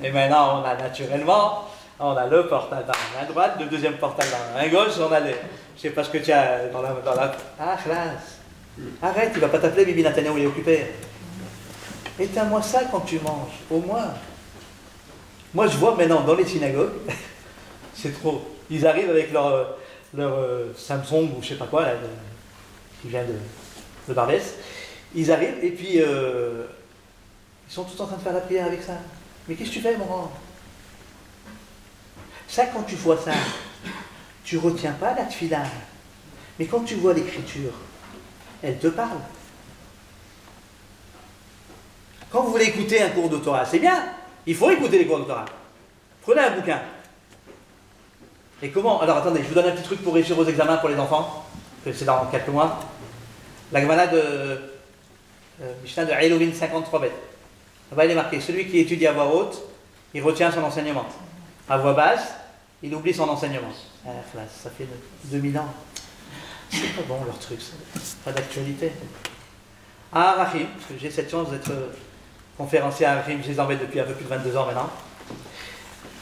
S1: Et maintenant, on a naturellement, on a le portable dans la main droite, le deuxième portable dans la main gauche, on a les. Je sais pas ce que tu as dans la. Ah, classe. Arrête, il va pas t'appeler, Bibi Netanyahu, il est occupé. Éteins-moi ça quand tu manges, au moins. Moi, je vois maintenant dans les synagogues, c'est trop. Ils arrivent avec leur Samsung ou je sais pas quoi, là, qui vient de Barbès. Ils arrivent et puis ils sont tous en train de faire la prière avec ça. Mais qu'est-ce que tu fais, mon grand ? Ça, quand tu vois ça, tu ne retiens pas la tefila. Mais quand tu vois l'écriture, elle te parle. Quand vous voulez écouter un cours de Torah, c'est bien. Il faut écouter les cours de Torah. Prenez un bouquin. Et comment ? Alors attendez, je vous donne un petit truc pour réussir aux examens pour les enfants, que c'est dans quelques mois. La Gemara de Mishnah de Eilovin 53 bêtes. Là-bas il est marqué, celui qui étudie à voix haute, il retient son enseignement. À voix basse, il oublie son enseignement. Ah, ça fait 2000 ans. C'est pas bon leur truc, ça. Pas d'actualité. À Arachim, parce que j'ai cette chance d'être conférencier à Arachim, je les embête depuis un peu plus de 22 ans maintenant.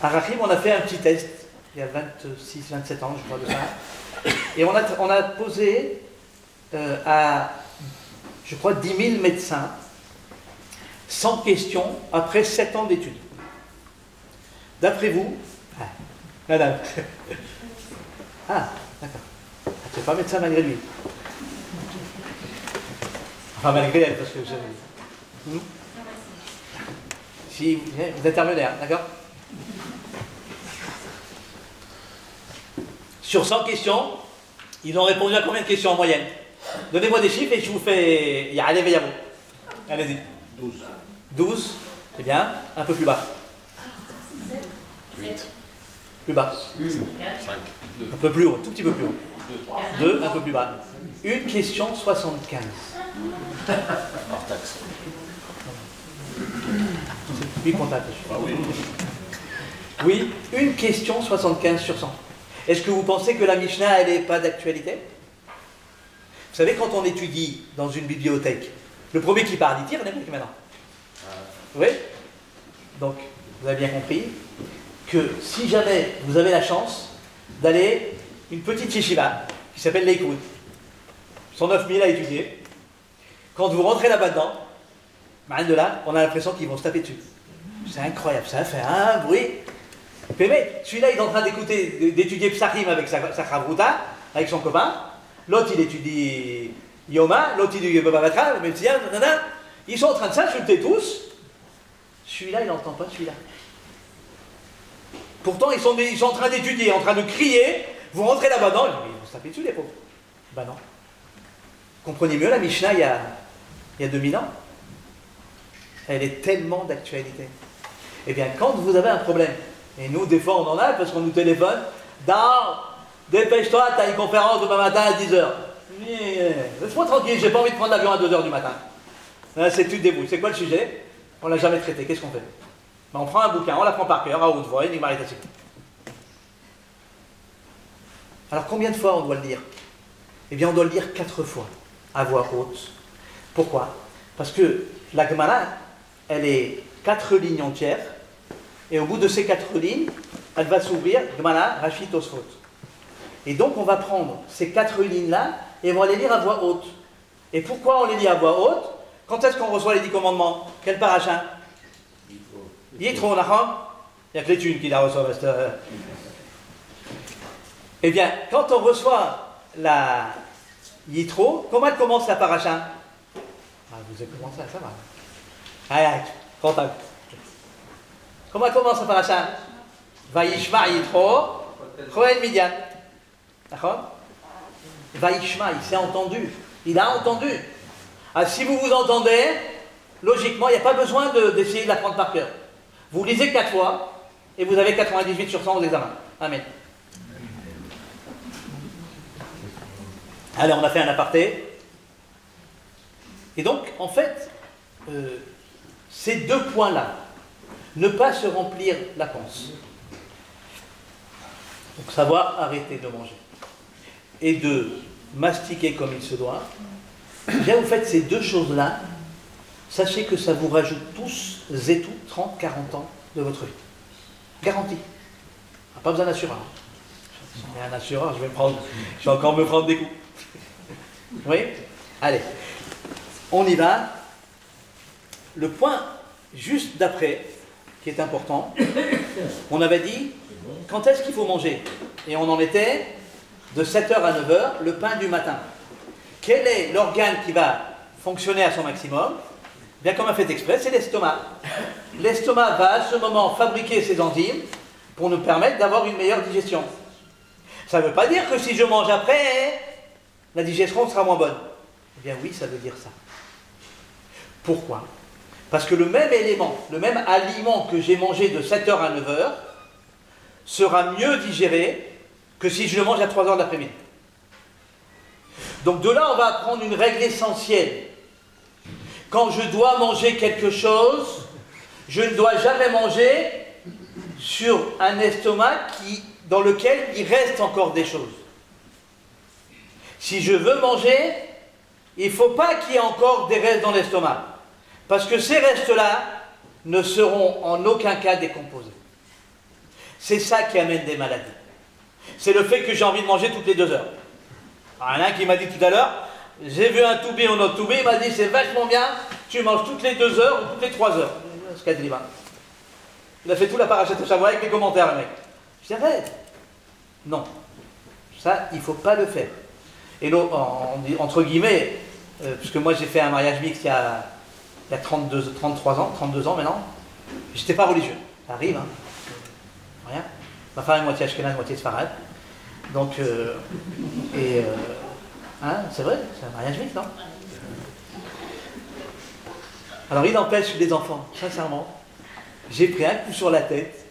S1: À Arachim, on a fait un petit test, il y a 26-27 ans, je crois, de ça. Et on a posé à, je crois, 10 000 médecins 100 questions après 7 ans d'études. D'après vous, madame, ah, d'accord, tu ne fais pas médecin malgré lui. Enfin, malgré elle, parce que vous... Si vous êtes intermédiaire, d'accord? Sur 100 questions, ils ont répondu à combien de questions en moyenne? Donnez-moi des chiffres et je vous fais... Allez, veillez à vous. Allez-y.
S2: 12.
S1: 12, c'est bien. Un peu plus bas.
S2: 8.
S1: Plus bas.
S2: 5.
S1: Un peu plus haut, tout petit peu plus haut. 2, un peu plus bas. Une question 75.
S2: Hors taxe.
S1: Oui, comptable.
S2: Ah oui.
S1: Oui, une question 75 sur 100. Est-ce que vous pensez que la Mishnah, elle n'est pas d'actualité? Vous savez, quand on étudie dans une bibliothèque, le premier qui part, il tire n'importe maintenant. Oui. Donc, vous avez bien compris que si jamais vous avez la chance d'aller une petite yeshiva qui s'appelle l'Eikoud, 109 000 à étudier, quand vous rentrez là-bas dedans, de là, on a l'impression qu'ils vont se taper dessus. C'est incroyable, ça fait un bruit. Mais celui-là, il est en train d'étudier Psachim avec sa chavruta, avec son copain. L'autre, il étudie Yoma, l'autre, il étudie Baba Batra, le médecin, ils sont en train de s'insulter tous. Celui-là, il n'entend pas celui-là. Pourtant, ils sont en train d'étudier, en train de crier. Vous rentrez là-bas dedans, ils vont se taper dessus, les pauvres. Ben non. Comprenez mieux la Mishnah il y a 2000 ans. Elle est tellement d'actualité. Eh bien, quand vous avez un problème, et nous, des fois, on en a parce qu'on nous téléphone, dépêche-toi, tu as une conférence demain matin à 10h. Laisse-moi tranquille, j'ai pas envie de prendre l'avion à 2h du matin. C'est tu te débrouilles. C'est quoi le sujet? On l'a jamais traité. Qu'est-ce qu'on fait? On prend un bouquin, on l'apprend par cœur, à haute voix, énigme arithmétique. Alors, combien de fois on doit le lire? Eh bien, on doit le lire 4 fois, à voix haute. Pourquoi? Parce que la Gemara, elle est 4 lignes entières, et au bout de ces 4 lignes, elle va s'ouvrir, Gemara, Rashi, Tosfot. Et donc, on va prendre ces 4 lignes-là, et on va les lire à voix haute. Et pourquoi on les lit à voix haute? Quand est-ce qu'on reçoit les 10 commandements? Quel paracha? Yitro, Nachon. Il n'y a que les thunes qui la reçoivent. Eh bien, quand on reçoit la Yitro, comment elle commence la paracha? Vous avez commencé, ça va. Allez, comptable. Comment elle commence la paracha? Vaishma Yitro, Choel Midian. D'accord? Vaishma, il s'est entendu. Il a entendu. Ah, si vous vous entendez, logiquement, il n'y a pas besoin d'essayer de l'apprendre par cœur. Vous lisez 4 fois et vous avez 98 sur 100 aux examens. Amen. Allez, on a fait un aparté. Et donc, en fait, ces 2 points-là, ne pas se remplir la panse. Donc, savoir arrêter de manger et de mastiquer comme il se doit. Bien, vous faites ces 2 choses-là, sachez que ça vous rajoute tous et tout 30, 40 ans de votre vie. Garanti. Pas besoin d'assureur. Si on est un assureur, je vais encore me prendre des coups. Oui? Allez. On y va. Le point juste d'après, qui est important, on avait dit, quand est-ce qu'il faut manger? Et on en était de 7h à 9h, le pain du matin. Quel est l'organe qui va fonctionner à son maximum? Bien comme on a fait exprès, c'est l'estomac. L'estomac va à ce moment fabriquer ses enzymes pour nous permettre d'avoir une meilleure digestion. Ça ne veut pas dire que si je mange après, la digestion sera moins bonne. Eh bien oui, ça veut dire ça. Pourquoi? Parce que le même élément, le même aliment que j'ai mangé de 7h à 9h sera mieux digéré que si je le mange à 3h de l'après-midi. Donc de là, on va apprendre une règle essentielle. Quand je dois manger quelque chose, je ne dois jamais manger sur un estomac dans lequel il reste encore des choses. Si je veux manger, il ne faut pas qu'il y ait encore des restes dans l'estomac. Parce que ces restes-là ne seront en aucun cas décomposés. C'est ça qui amène des maladies. C'est le fait que j'ai envie de manger toutes les 2 heures. Alors, il y en a un qui m'a dit tout à l'heure, j'ai vu un toubé ou notre toubé, il m'a dit c'est vachement bien, tu manges toutes les 2 heures ou toutes les 3 heures. Ce qu'a dit l'imam. Il a fait tout la parachute de Chamois avec les commentaires, le mec. Je dis arrête. Non. Ça, il ne faut pas le faire. Et là, entre guillemets, puisque moi j'ai fait un mariage mixte il y a 33 ans, 32 ans maintenant, j'étais pas religieux. Ça arrive, hein. Rien. Ma femme est moitié ashkénaze, moitié sfarade. Donc, hein, c'est vrai, c'est un mariage mixte, non? Alors il empêche les enfants, sincèrement. J'ai pris un coup sur la tête.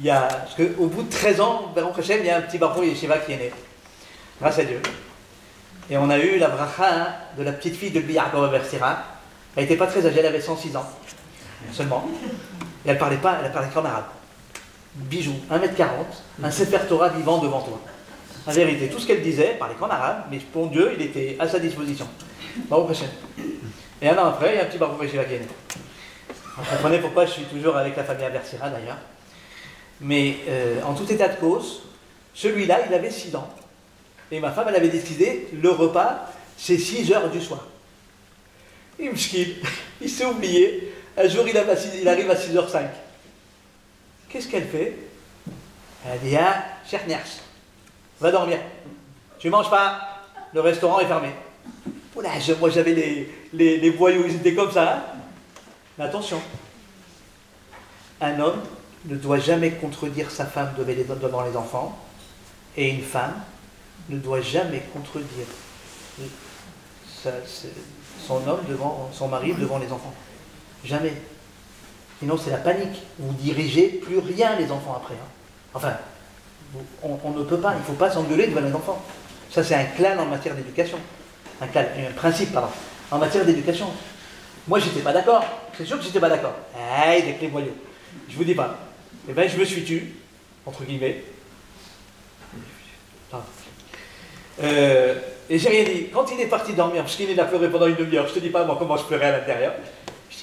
S1: Parce qu'au bout de 13 ans, Baruch Hashem, il y a un petit baron yeshiva qui est né. Grâce à Dieu. Et on a eu la bracha de la petite fille de Biarba Bersira. Elle n'était pas très âgée, elle avait 106 ans seulement. Et elle parlait qu'en arabe. Bijou, 1m40, un Sefer Torah vivant devant toi. En vérité, tout ce qu'elle disait, elle parlait qu'en arabe, mais pour Dieu, il était à sa disposition. Baruch Hashem. Et un an après, il y a un petit Baruch Yeshiva qui est né. Vous comprenez pourquoi je suis toujours avec la famille Bersira d'ailleurs. Mais en tout état de cause, celui-là, il avait 6 ans. Et ma femme, elle avait décidé, le repas, c'est 6 heures du soir. Et il s'est oublié. Un jour, il arrive à 6h05. Qu'est-ce qu'elle fait? Elle a dit, ah, cher Niers, va dormir. Tu manges pas, le restaurant est fermé. Oula, moi j'avais les boyaux, ils étaient comme ça. Hein. Mais attention, un homme ne doit jamais contredire sa femme devant les enfants, et une femme ne doit jamais contredire son mari devant les enfants. Jamais. Sinon c'est la panique. Vous dirigez plus rien les enfants après. Hein. Enfin, on ne peut pas, il ne faut pas s'engueuler devant les enfants. Ça c'est un clan en matière d'éducation. Un principe, pardon, en matière d'éducation. Moi j'étais pas d'accord. C'est sûr que j'étais pas d'accord. Hey, avec les voyous. Je vous dis pas. Eh bien je me suis tu, entre guillemets. Et j'ai rien dit. Quand il est parti dormir, parce qu'il a pleuré pendant une demi-heure, je te dis pas moi comment je pleurais à l'intérieur. Je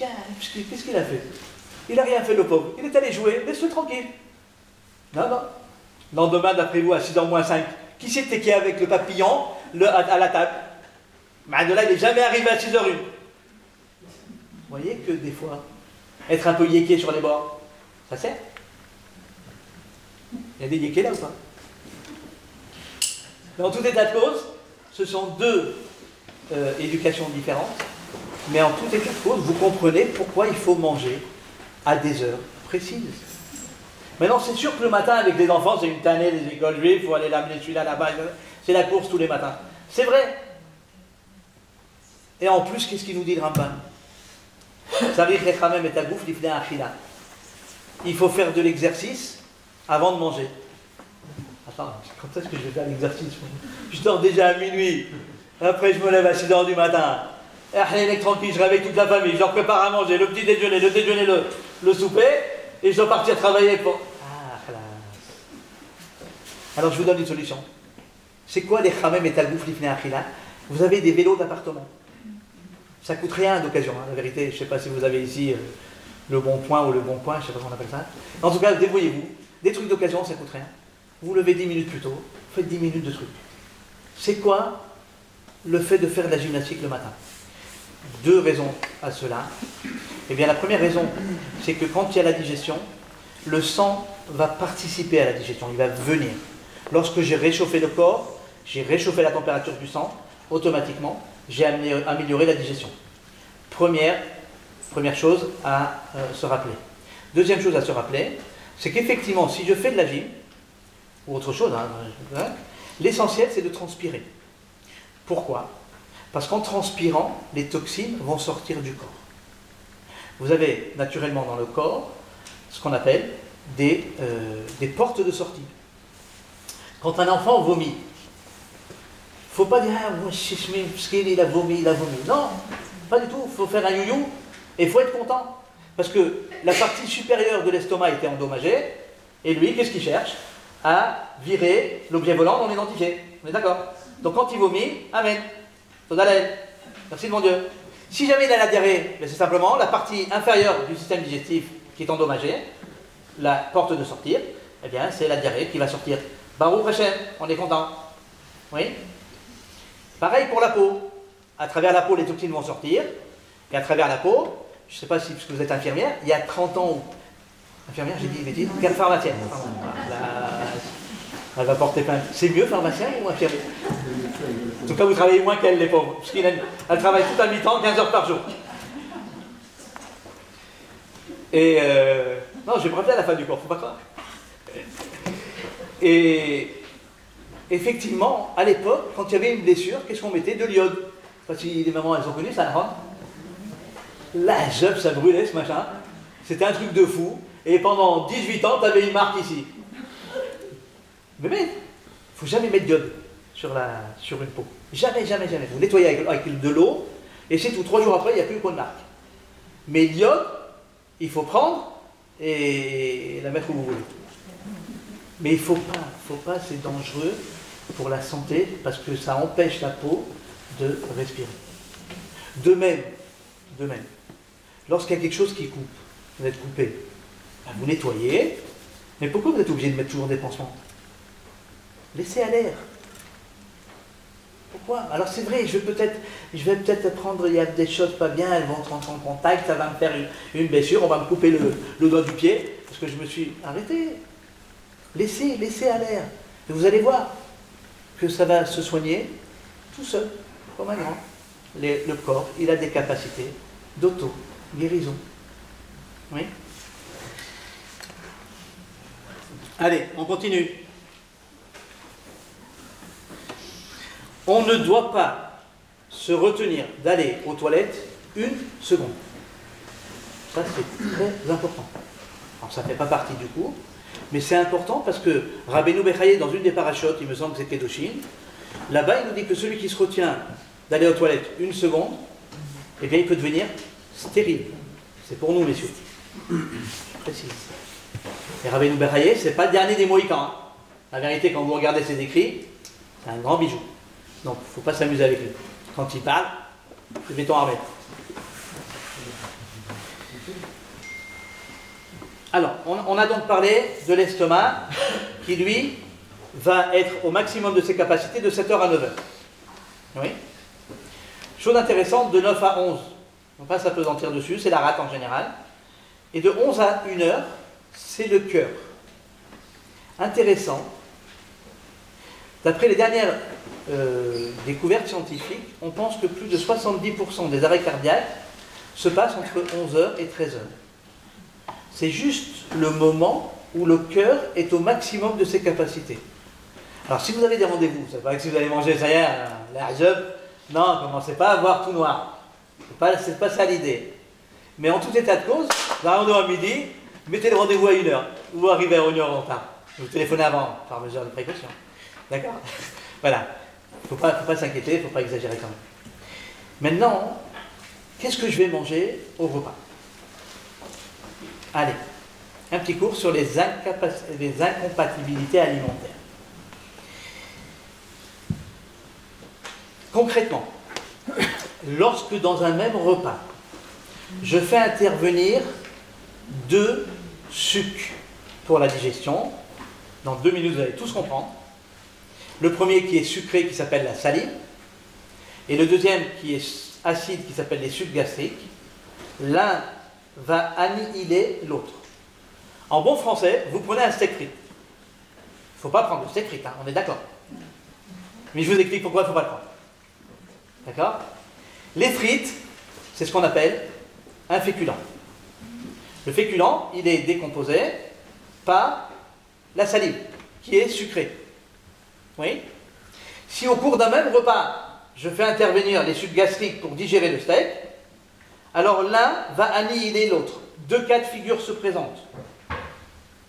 S1: dis, qu'est-ce qu'il a fait? Il n'a rien fait le pauvre. Il est allé jouer, laisse-le tranquille. Non, non. Lendemain, d'après vous, à 6h moins 5, qui c'était qui est avec le papillon à la table? De là, il n'est jamais arrivé à 6h01. Vous voyez que des fois, être un peu yéké sur les bords, ça sert? Il y a des yékés là ou pas? Dans tout état de cause, ce sont 2 éducations différentes, mais en tout état de cause, vous comprenez pourquoi il faut manger à des heures précises. Maintenant, c'est sûr que le matin, avec les enfants, c'est une tannée des écoles juives, il faut aller l'amener celui-là, là-bas, c'est la course tous les matins. C'est vrai. Et en plus, qu'est-ce qu'il nous dit le Rambam? Il faut faire de l'exercice avant de manger. Attends, quand est-ce que je vais faire l'exercice? Je dors déjà à minuit. Après, je me lève à 6h du matin. Les mecs tranquilles, je réveille toute la famille, je leur prépare à manger, le petit déjeuner, le souper, et je dois partir travailler pour... Ah, classe. Alors je vous donne une solution. C'est quoi les Khamem et Talgouf Lifnei Achila? Vous avez des vélos d'appartement. Ça coûte rien d'occasion, hein, la vérité. Je ne sais pas si vous avez ici le Bon Point ou le Bon Coin, je ne sais pas comment on appelle ça. En tout cas, débrouillez-vous. Des trucs d'occasion, ça coûte rien. Vous levez 10 minutes plus tôt, faites 10 minutes de trucs. C'est quoi le fait de faire de la gymnastique le matin? 2 raisons à cela. Eh bien, la première raison, c'est que quand il y a la digestion, le sang va participer à la digestion, il va venir. Lorsque j'ai réchauffé le corps, j'ai réchauffé la température du sang, automatiquement, j'ai amélioré la digestion. Première chose à se rappeler. Deuxième chose à se rappeler, c'est qu'effectivement, si je fais de la gym, ou autre chose, l'essentiel c'est de transpirer. Pourquoi? Parce qu'en transpirant, les toxines vont sortir du corps. Vous avez naturellement dans le corps ce qu'on appelle des portes de sortie. Quand un enfant vomit, il ne faut pas dire « Ah, moi, il a vomi. » Non, pas du tout. Il faut faire un you-you et il faut être content. Parce que la partie supérieure de l'estomac était endommagée et lui, qu'est-ce qu'il cherche? À virer l'objet volant non identifié. On est d'accord? Donc quand il vomit, amen. Merci de mon Dieu. Si jamais il a la diarrhée, c'est simplement la partie inférieure du système digestif qui est endommagée, la porte de sortir, eh bien c'est la diarrhée qui va sortir. Baruch Hashem, on est content. Oui. Pareil pour la peau. À travers la peau, les toxines vont sortir. Et à travers la peau, je ne sais pas si, parce que vous êtes infirmière, il y a 30 ans, infirmière, j'ai dit une bêtise, pharmacienne. Pardon. Elle va porter plainte. C'est mieux pharmacien ou infirmière? En tout cas, vous travaillez moins qu'elle, les pauvres. Parce qu'elle travaille tout à mi-temps, 15 heures par jour. Et non, j'ai préféré à la fin du cours, faut pas croire. Et effectivement, à l'époque, quand il y avait une blessure, qu'est-ce qu'on mettait? De l'iode. Je ne sais pas si les mamans, elles ont connu ça, hein? La jupe, ça brûlait, ce machin. C'était un truc de fou. Et pendant 18 ans, tu avais une marque ici. Mais il ne faut jamais mettre d'iode sur une peau. Jamais, jamais, jamais. Vous nettoyez avec de l'eau, et c'est tout. 3 jours après, il n'y a plus de marque. Mais l'iode, il faut prendre et la mettre où vous voulez. Mais il ne faut pas, c'est dangereux pour la santé, parce que ça empêche la peau de respirer. De même, lorsqu'il y a quelque chose qui coupe, vous êtes coupé, vous nettoyez, mais pourquoi vous êtes obligé de mettre toujours des pansements? Laissez à l'air. Pourquoi? Alors c'est vrai, je vais peut-être prendre, il y a des choses pas bien, elles vont rentrer en contact, ça va me faire une blessure, on va me couper le doigt du pied, parce que je me suis arrêté. Laissez à l'air. Et vous allez voir que ça va se soigner tout seul, comme un grand. Le corps, il a des capacités d'auto-guérison. Oui? Allez, on continue. On ne doit pas se retenir d'aller aux toilettes 1 seconde. Ça, c'est très important. Alors, ça ne fait pas partie du cours, mais c'est important parce que Rabbeinu Bechaye, dans une des parachutes, il me semble que c'est Kedushin, là-bas, il nous dit que celui qui se retient d'aller aux toilettes 1 seconde, eh bien, il peut devenir stérile. C'est pour nous, messieurs. Je précise. Et Rabbeinu Bechaye, ce n'est pas le dernier des Mohicans. Hein. La vérité, quand vous regardez ses écrits, c'est un grand bijou. Donc, il ne faut pas s'amuser avec lui. Quand il parle, c'est béton armé. Alors, on a donc parlé de l'estomac qui, lui, va être au maximum de ses capacités de 7h à 9h. Oui. Chose intéressante, de 9 à 11, on ne va pas s'apesantir dessus, c'est la rate en général. Et de 11 à 1h, c'est le cœur. Intéressant. D'après les dernières découvertes scientifiques, on pense que plus de 70% des arrêts cardiaques se passent entre 11h et 13h. C'est juste le moment où le cœur est au maximum de ses capacités. Alors si vous avez des rendez-vous, ça paraît que si vous allez manger, ça y est, la job, non, commencez pas à voir tout noir. C'est pas ça l'idée. Mais en tout état de cause, la rendez-vous à midi, mettez le rendez-vous à 1h, ou arrivez à 1h en retard. Vous téléphonez avant, par mesure de précaution. D'accord? Voilà. Il ne faut pas s'inquiéter, il ne faut pas exagérer quand même. Maintenant, qu'est-ce que je vais manger au repas? Allez, un petit cours sur les incompatibilités alimentaires. Concrètement, lorsque dans un même repas, je fais intervenir 2 sucs pour la digestion, dans 2 minutes vous allez tous comprendre. Le premier qui est sucré, qui s'appelle la salive, et le deuxième qui est acide, qui s'appelle les sucs gastriques. L'un va annihiler l'autre. En bon français, vous prenez un steak frites. Il ne faut pas prendre de steak frites, hein, on est d'accord. Mais je vous explique pourquoi il ne faut pas le prendre. D'accord? Les frites, c'est ce qu'on appelle un féculent. Le féculent, il est décomposé par la salive, qui est sucrée. Oui? Si au cours d'un même repas, je fais intervenir les sucs gastriques pour digérer le steak, alors l'un va annihiler l'autre. 2 cas de figure se présentent.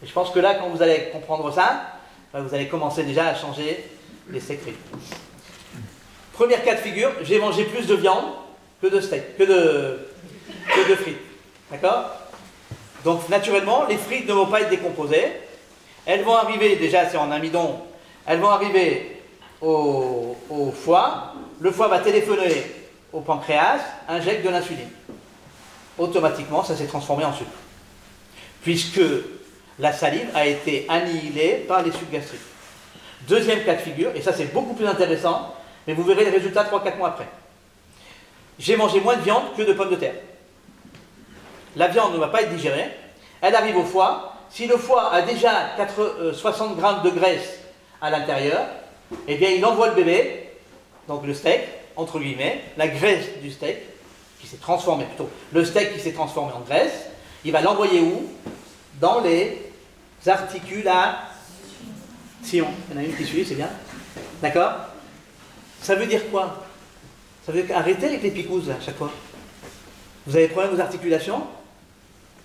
S1: Et je pense que là, quand vous allez comprendre ça, vous allez commencer déjà à changer les steaks frites. Premier cas de figure, j'ai mangé plus de viande que de steak, que de frites. D'accord? Donc naturellement, les frites ne vont pas être décomposées. Elles vont arriver, déjà c'est en amidon, elles vont arriver au foie. Le foie va téléphoner au pancréas, injecte de l'insuline. Automatiquement, ça s'est transformé en sucre. Puisque la salive a été annihilée par les sucs gastriques. Deuxième cas de figure, et ça c'est beaucoup plus intéressant, mais vous verrez les résultats 3-4 mois après. j'ai mangé moins de viande que de pommes de terre. La viande ne va pas être digérée, elle arrive au foie. Si le foie a déjà 60 grammes de graisse à l'intérieur, eh bien il envoie le bébé, donc le steak, entre guillemets, la graisse du steak, qui s'est transformé plutôt, le steak qui s'est transformé en graisse, il va l'envoyer où? Dans les articulations. Il y en a une qui suit, c'est bien. D'accord? Ça veut dire quoi? Ça veut dire arrêtez avec les picouzes là, à chaque fois. Vous avez des problèmes aux articulations?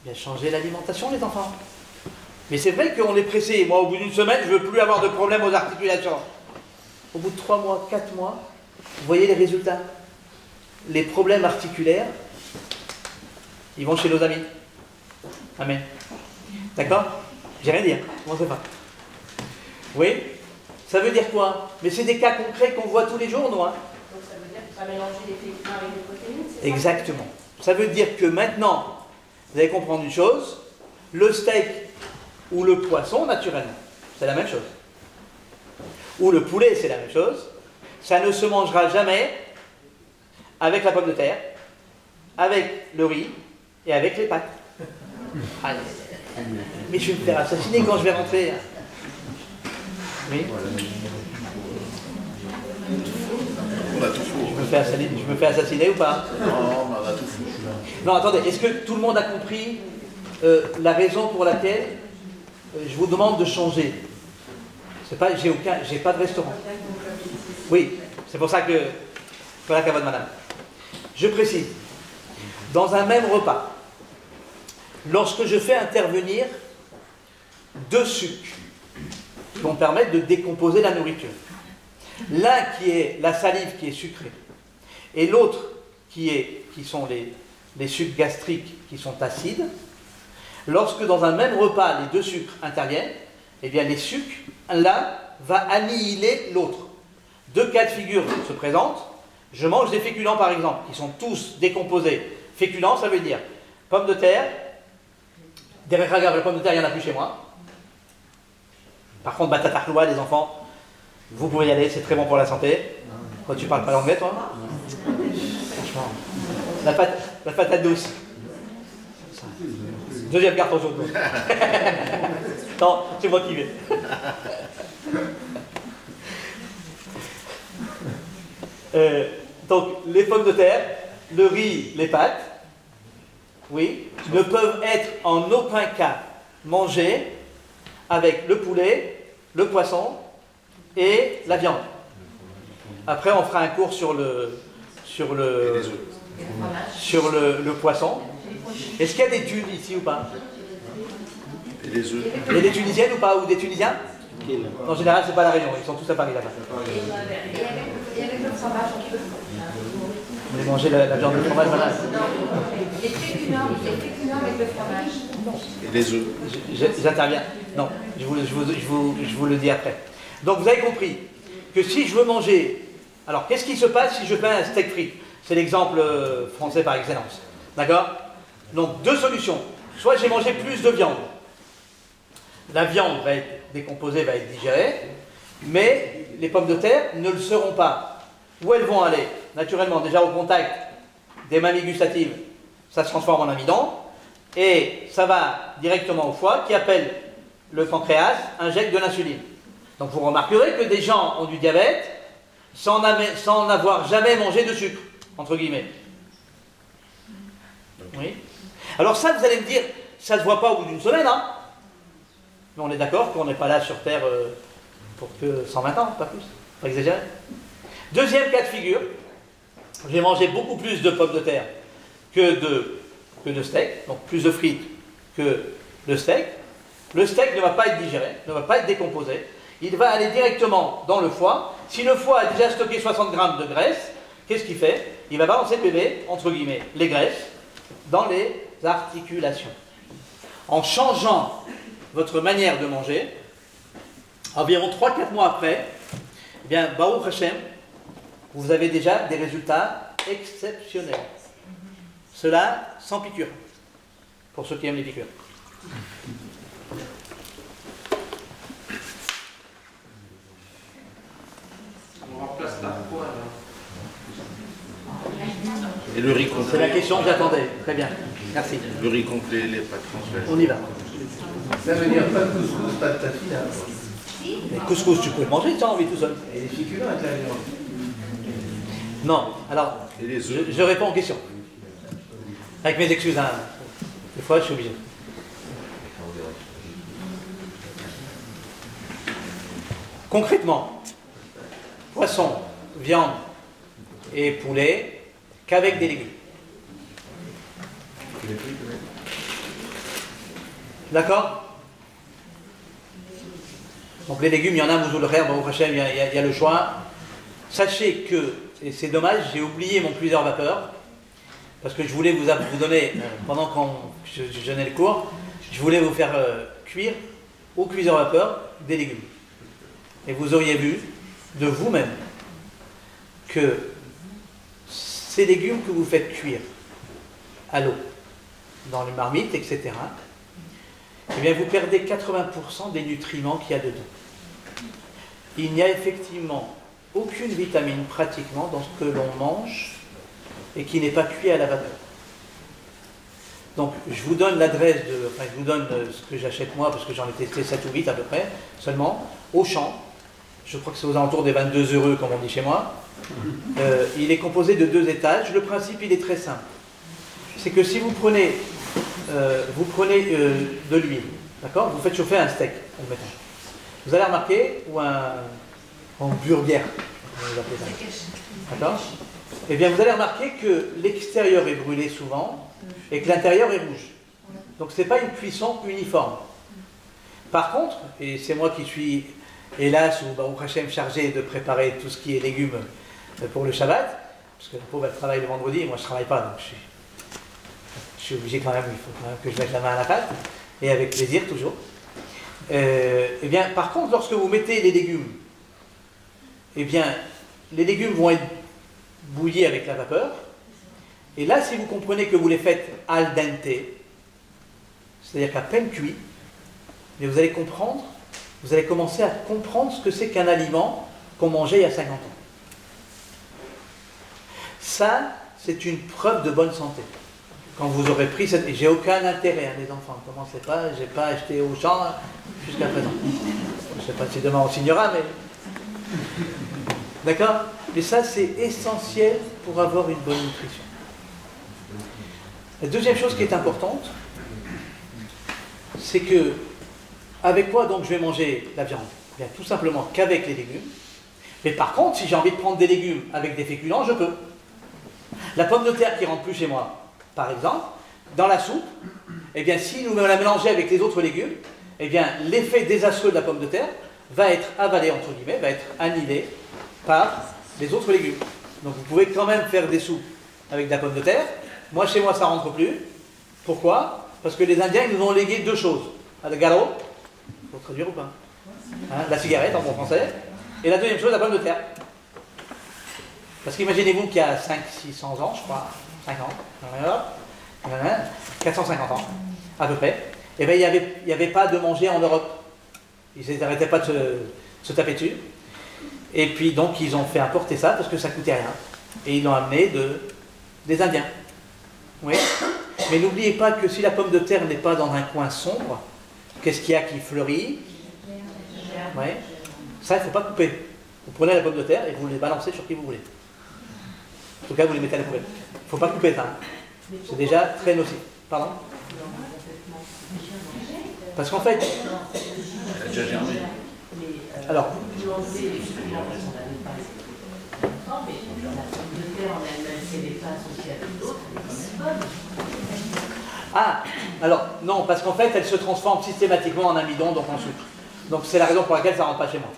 S1: Bien, changez l'alimentation, les enfants. Mais c'est vrai qu'on est pressé. Moi, au bout d'une semaine, je ne veux plus avoir de problème aux articulations. Au bout de 3 mois, 4 mois, vous voyez les résultats. Les problèmes articulaires, ils vont chez nos amis. Amen. D'accord? J'ai rien dit, hein. Comment ça va? Oui? Ça veut dire quoi? Mais c'est des cas concrets qu'on voit tous les jours, nous. Hein.
S4: Donc ça veut dire qu'il ne faut pas mélanger les féculents avec les protéines, c'est ça?
S1: Exactement. Ça veut dire que maintenant, vous allez comprendre une chose, le steak ou le poisson, naturellement, c'est la même chose. Ou le poulet, c'est la même chose. Ça ne se mangera jamais avec la pomme de terre, avec le riz et avec les pâtes. Allez. Mais je vais me faire assassiner quand je vais rentrer. Oui.
S2: On a tout faux.
S1: Je me fais assassiner ou pas?
S2: Non, mais on a tout faux.
S1: Non, attendez, est-ce que tout le monde a compris la raison pour laquelle je vous demande de changer? C'est pas, j'ai pas de restaurant. Oui, c'est pour ça que voilà qu'à votre madame. Je précise, dans un même repas, lorsque je fais intervenir 2 sucres qui vont permettre de décomposer la nourriture, l'un qui est la salive qui est sucrée et l'autre qui sont les sucres gastriques qui sont acides, lorsque dans un même repas les 2 sucres interviennent, eh bien les sucres, l'un va annihiler l'autre. 2 cas de figure se présentent. Je mange des féculents par exemple, qui sont tous décomposés. Féculents, ça veut dire pommes de terre. Derrière la pomme de terre, il n'y en a plus chez moi. Par contre, batata haloua, les enfants, vous pouvez y aller, c'est très bon pour la santé. Quand tu parles pas l'anglais, toi? Franchement. La patate douce. 2e carton jaune. Non, c'est moi qui vais. Donc, les pommes de terre, le riz, les pâtes, oui, ne peuvent être en aucun cas mangés avec le poulet, le poisson et la viande. Après, on fera un cours sur le poisson. Est-ce qu'il y a des Tunes ici ou pas?
S2: Et les œufs.
S1: Il y a des Tunisiennes ou pas? Ou des Tunisiens? En général, c'est pas la Réunion, ils sont tous à Paris là-bas.
S4: Et avec le fromage, on peut.
S1: Vous voulez manger la viande de fromage, madame?
S4: Les féculents avec le fromage.
S2: Et les œufs.
S1: J'interviens. Non, je vous le dis après. Donc vous avez compris que si je veux manger... Alors qu'est-ce qui se passe si je fais un steak frit? C'est l'exemple français par excellence. D'accord? Donc 2 solutions. Soit j'ai mangé plus de viande. La viande va être décomposée, va être digérée, mais les pommes de terre ne le seront pas. Où elles vont aller? Naturellement, déjà au contact des mamies gustatives, ça se transforme en amidon, et ça va directement au foie, qui appelle le pancréas, injecte de l'insuline. Donc vous remarquerez que des gens ont du diabète sans n'avoir jamais mangé de sucre, entre guillemets. Oui. Alors ça, vous allez me dire, ça ne se voit pas au bout d'une semaine, hein? Mais on est d'accord qu'on n'est pas là sur Terre pour que 120 ans, pas plus. Pas exagérer. 2e cas de figure, j'ai mangé beaucoup plus de pommes de terre que de steak, donc plus de frites que de steak. Le steak ne va pas être digéré, ne va pas être décomposé. Il va aller directement dans le foie. Si le foie a déjà stocké 60 grammes de graisse, qu'est-ce qu'il fait? Il va balancer le bébé, entre guillemets, les graisses, dans les articulations. En changeant votre manière de manger, environ 3-4 mois après, eh bien, Baruch Hashem, vous avez déjà des résultats exceptionnels. Cela sans piqûre, pour ceux qui aiment les piqûres.
S3: On remplace par quoi alors?
S2: Et le riz complet.
S1: C'est la question que j'attendais. Très bien. Merci.
S2: Le riz complet, les pâtes complètes.
S1: On y va.
S5: Ça veut dire pas de couscous, pas de tafila.
S1: Mais couscous, tu peux le manger, tu as envie tout seul.
S5: Et les féculents avec la viande.
S1: Non. Alors,
S2: Et les œufs.
S1: je réponds aux questions. Avec mes excuses, hein. Des fois, je suis obligé. Concrètement, poisson, viande et poulet, qu'avec des légumes. D'accord? Donc les légumes, il y en a, vous le frère, bon, il y a le choix. Sachez que, et c'est dommage, j'ai oublié mon cuiseur vapeur, parce que je voulais vous donner, pendant que je donnais le cours, je voulais vous faire cuire au cuiseur vapeur des légumes. Et vous auriez vu de vous-même que ces légumes que vous faites cuire à l'eau, dans les marmites, etc., eh bien vous perdez 80% des nutriments qu'il y a dedans. Il n'y a effectivement aucune vitamine pratiquement dans ce que l'on mange et qui n'est pas cuit à la vapeur. Donc je vous donne l'adresse je vous donne ce que j'achète moi, parce que j'en ai testé 7 ou 8 à peu près, seulement, au champ. Je crois que c'est aux alentours des 22 € comme on dit chez moi. Il est composé de 2 étages. Le principe, il est très simple. C'est que si vous prenez, de l'huile, d'accord? Vous faites chauffer un steak, admettons. Vous allez remarquer, ou un burger, vous appelez ça. D'accord? Eh bien, vous allez remarquer que l'extérieur est brûlé souvent et que l'intérieur est rouge. Donc, ce n'est pas une cuisson uniforme. Par contre, et c'est moi qui suis, hélas, ou Baruch Hashem, chargé de préparer tout ce qui est légumes pour le Shabbat, parce que la pauvre elle travaille le vendredi, et moi je ne travaille pas, donc je suis obligé quand même, il faut quand même que je mette la main à la pâte, et avec plaisir toujours. Eh bien, par contre, lorsque vous mettez les légumes, eh bien, les légumes vont être bouillis avec la vapeur, et là, si vous comprenez que vous les faites al dente, c'est-à-dire qu'à peine cuit, mais vous allez comprendre, vous allez commencer à comprendre ce que c'est qu'un aliment qu'on mangeait il y a 50 ans. Ça, c'est une preuve de bonne santé. Quand vous aurez pris cette... J'ai aucun intérêt, hein, les enfants, ne commencez pas, je n'ai pas acheté au champ jusqu'à présent. Je ne sais pas si demain on signera, mais... D'accord? Mais ça, c'est essentiel pour avoir une bonne nutrition. La deuxième chose qui est importante, c'est que, avec quoi donc je vais manger la viande? Bien, tout simplement qu'avec les légumes. Mais par contre, si j'ai envie de prendre des légumes avec des féculents, je peux. La pomme de terre qui rentre plus chez moi, par exemple, dans la soupe, eh bien, si nous la mélanger avec les autres légumes, eh bien, l'effet désastreux de la pomme de terre va être avalé, entre guillemets, va être annihilé par les autres légumes. Donc vous pouvez quand même faire des soupes avec de la pomme de terre. Moi, chez moi, ça ne rentre plus. Pourquoi? Parce que les Indiens, ils nous ont légué deux choses. Le galo, il faut traduire ou pas? Hein, la cigarette en bon français. Et la deuxième chose, la pomme de terre. Parce qu'imaginez-vous qu'il y a 500-600 ans, je crois, 50, 450 ans, à peu près, et bien il n'y avait pas de manger en Europe. Ils n'arrêtaient pas de se taper dessus. Et puis donc ils ont fait importer ça parce que ça ne coûtait rien. Et ils l'ont amené des Indiens. Oui. Mais n'oubliez pas que si la pomme de terre n'est pas dans un coin sombre, qu'est-ce qu'il y a qui fleurit? Oui. Ça, il ne faut pas couper. Vous prenez la pomme de terre et vous les balancez sur qui vous voulez. En tout cas, vous les mettez à la poubelle. Il ne faut pas couper ça. C'est déjà très nocif. Pardon? Parce qu'en fait...
S2: Elle a déjà germé.
S1: Alors... Ah, alors, non, parce qu'en fait, elle se transforme systématiquement en amidon, donc en sucre. Donc c'est la raison pour laquelle ça ne rentre pas chez moi.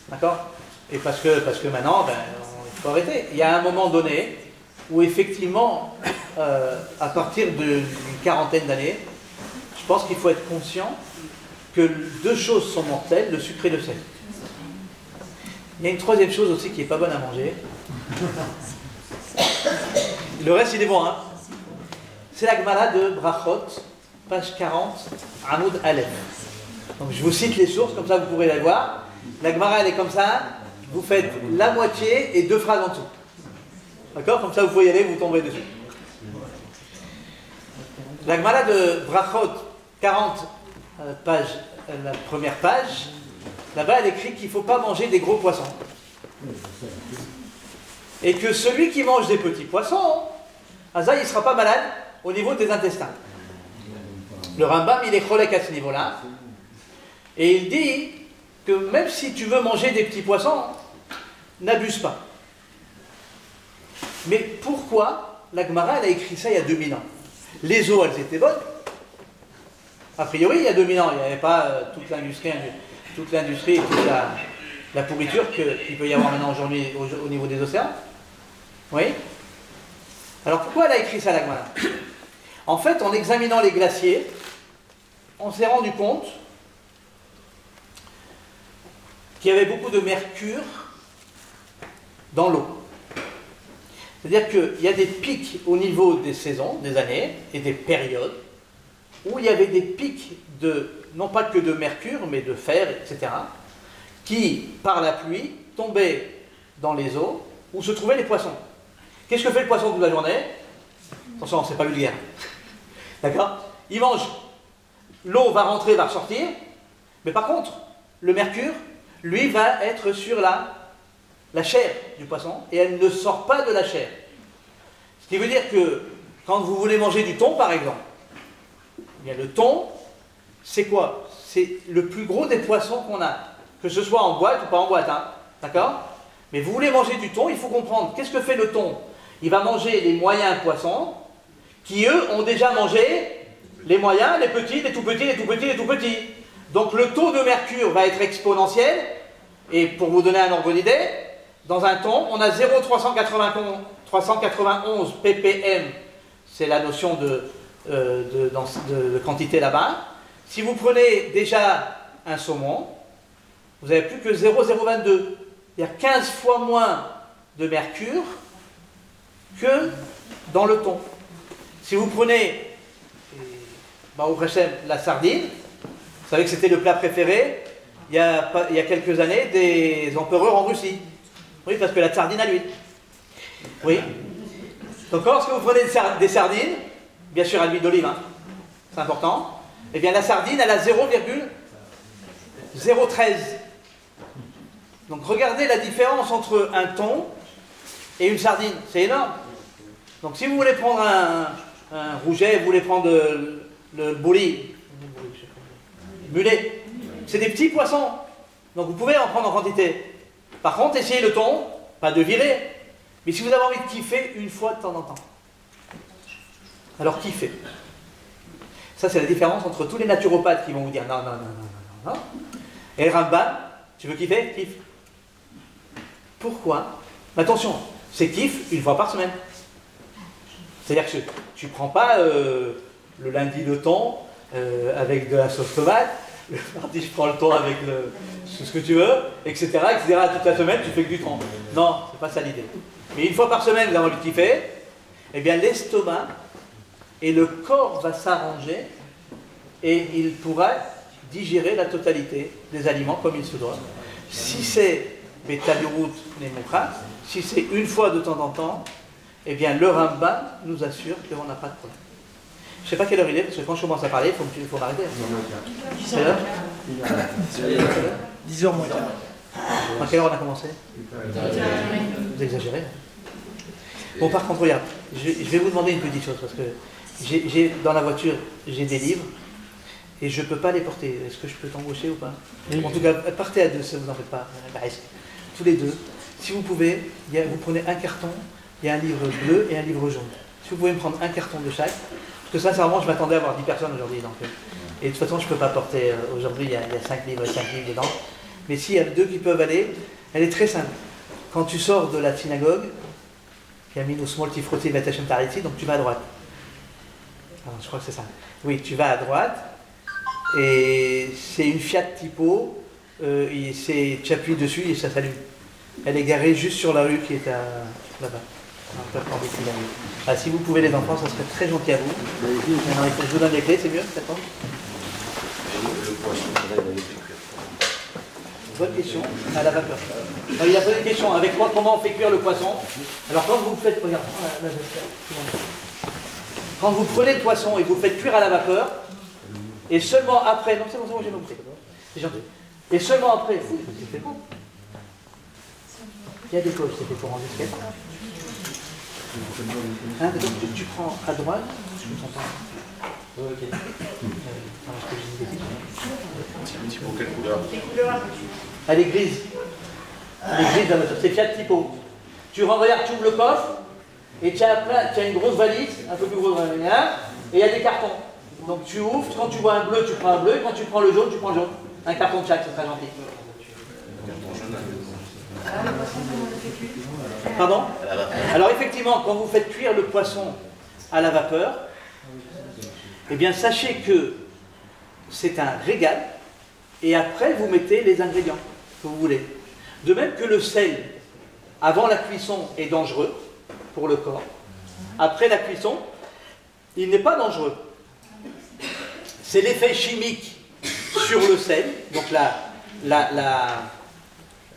S1: D'accord? Et parce que maintenant, il faut arrêter. Il y a un moment donné où effectivement, à partir d'une quarantaine d'années, je pense qu'il faut être conscient que deux choses sont mortelles, le sucre et le sel. Il y a une troisième chose aussi qui n'est pas bonne à manger. Le reste, il est bon, hein? C'est la Gemara de Brachot, page 40, Amoud Aleph. Donc je vous cite les sources, comme ça vous pourrez les voir. La Gemara, elle est comme ça. Vous faites la moitié et 2 phrases en dessous. D'accord? Comme ça, vous pouvez y aller, vous tomberez dessus. La Gemara de Brachot, 40 pages, la première page, là-bas elle écrit qu'il ne faut pas manger des gros poissons. Et que celui qui mange des petits poissons, ça, il ne sera pas malade au niveau des intestins. Le Rambam, il est cholek à ce niveau-là. Et il dit que même si tu veux manger des petits poissons, n'abuse pas. Mais pourquoi la Gemara, elle a écrit ça il y a 2000 ans? Les eaux, elles étaient bonnes. A priori, il y a 2000 ans, il n'y avait pas toute l'industrie et toute la pourriture qu'il peut y avoir maintenant aujourd'hui au niveau des océans. Oui. Alors pourquoi elle a écrit ça, la Gemara? En fait, en examinant les glaciers, on s'est rendu compte qu'il y avait beaucoup de mercure dans l'eau. C'est-à-dire qu'il y a des pics au niveau des saisons, des années et des périodes où il y avait des pics non pas que de mercure, mais de fer, etc., qui, par la pluie, tombaient dans les eaux où se trouvaient les poissons. Qu'est-ce que fait le poisson toute la journée? Attention, c'est pas vulgaire. D'accord? Il mange. L'eau va rentrer, va ressortir, mais par contre, le mercure, lui, va être sur la chair du poisson, et elle ne sort pas de la chair. Ce qui veut dire que, quand vous voulez manger du thon, par exemple, eh bien, le thon, c'est quoi? C'est le plus gros des poissons qu'on a, que ce soit en boîte ou pas en boîte, hein, d'accord? Mais vous voulez manger du thon, il faut comprendre, qu'est-ce que fait le thon? Il va manger les moyens poissons, qui eux ont déjà mangé les moyens, les petits, les tout petits, les tout petits, les tout petits. Donc le taux de mercure va être exponentiel, et pour vous donner un ordre d'idée, dans un thon, on a 0,391 ppm, c'est la notion de quantité là-bas. Si vous prenez déjà un saumon, vous n'avez plus que 0,022. Il y a 15 fois moins de mercure que dans le thon. Si vous prenez la sardine, vous savez que c'était le plat préféré il y a quelques années des empereurs en Russie. Oui, parce que la sardine à l'huile. Oui. Donc lorsque vous prenez des sardines, bien sûr à l'huile d'olive, hein, c'est important, eh bien la sardine elle a 0,013. Donc regardez la différence entre un thon et une sardine, c'est énorme. Donc si vous voulez prendre un rouget, vous voulez prendre le bouli, mulet, c'est des petits poissons, donc vous pouvez en prendre en quantité. Par contre, essayez le thon, pas de virer, mais si vous avez envie de kiffer, une fois de temps en temps. Alors kiffez. Ça c'est la différence entre tous les naturopathes qui vont vous dire non, non, non, non, non, non. Et le Rambam, tu veux kiffer? Kiffe. Pourquoi? Mais attention, c'est kiff une fois par semaine. C'est-à-dire que tu ne prends pas le lundi le thon avec de la sauce tomate, le mardi je prends le thon avec ce que tu veux, etc., etc. Toute la semaine tu fais que du thon. Non, c'est pas ça l'idée. Mais une fois par semaine vous avez envie de kiffer, eh bien l'estomac et le corps va s'arranger et il pourra digérer la totalité des aliments comme il se doit. Si c'est Betabirout Nemoucha, si c'est une fois de temps en temps, eh bien le Rambam nous assure qu'on n'a pas de problème. Je ne sais pas quelle heure il est, parce que quand je commence à parler, il faut m'arrêter. C'est l'heure
S6: 10h moins 15.
S1: À quelle heure on a commencé? Vous exagérez. Bon, par contre, regarde, je vais vous demander une petite chose, parce que dans la voiture, j'ai des livres, et je ne peux pas les porter. Est-ce que je peux t'embaucher ou pas? En tout cas, partez à deux, ça ne vous en faites pas. Tous les deux. Si vous pouvez, vous prenez un carton, il y a un livre bleu et un livre jaune. Si vous pouvez me prendre un carton de chaque, parce que sincèrement, je m'attendais à avoir 10 personnes aujourd'hui. Et de toute façon, je ne peux pas porter, aujourd'hui, il y a 5 livres dedans. Mais s'il y a deux qui peuvent aller, elle est très simple. Quand tu sors de la synagogue, Yaminu Smolti Froti Vatachem Tariti, donc tu vas à droite. Alors, je crois que c'est ça. Oui, tu vas à droite, et c'est une Fiat Tipo, tu appuies dessus et ça s'allume. Elle est garée juste sur la rue qui est là-bas. Si vous pouvez les enfants, ça serait très gentil à vous. Maintenant, il faut que je vous donne les clés, c'est mieux peut-être? Bonne question, à la vapeur. Alors, il a posé une question, avec quoi, comment on fait cuire le poisson? Alors quand vous faites, regarde, là, quand vous prenez le poisson et vous le faites cuire à la vapeur, et seulement après, non c'est bon, j'ai compris, c'est gentil. Et seulement après, c'est fait bon. Il y a des coches, c'est fait pour ranger ce qu'il y a. Hein, donc tu prends à droite, je ne t'entends pas. Ok.
S2: Un petit pot, quelle couleur?
S1: Elle est grise. Elle est grise la voiture. C'est Fiat Tipo. Tu regardes, tu ouvres le coffre et tu as une grosse valise, un peu plus grosse que la mienne, et il y a des cartons. Donc tu ouvres, quand tu vois un bleu, tu prends un bleu, et quand tu prends le jaune, tu prends le jaune. Un carton de chaque, c'est très gentil. Pardon? Alors effectivement, quand vous faites cuire le poisson à la vapeur, eh bien sachez que c'est un régal, et après vous mettez les ingrédients que vous voulez. De même que le sel, avant la cuisson, est dangereux pour le corps. Après la cuisson, il n'est pas dangereux. C'est l'effet chimique sur le sel, donc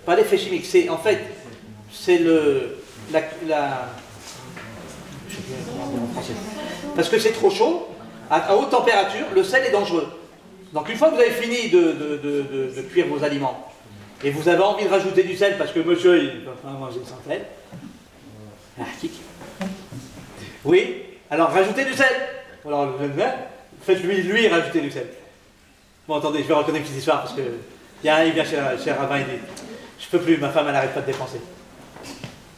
S1: pas l'effet chimique, c'est en fait, c'est parce que c'est trop chaud, à haute température, le sel est dangereux. Donc une fois que vous avez fini de cuire vos aliments, et vous avez envie de rajouter du sel, parce que monsieur, il ne va pas manger sans sel, oui, alors rajoutez du sel. Alors, faites-lui rajouter du sel. Bon, attendez, je vais raconter une petite histoire, parce que il y a un, il vient chez un rabbin, il dit, je peux plus, ma femme, elle n'arrête pas de dépenser.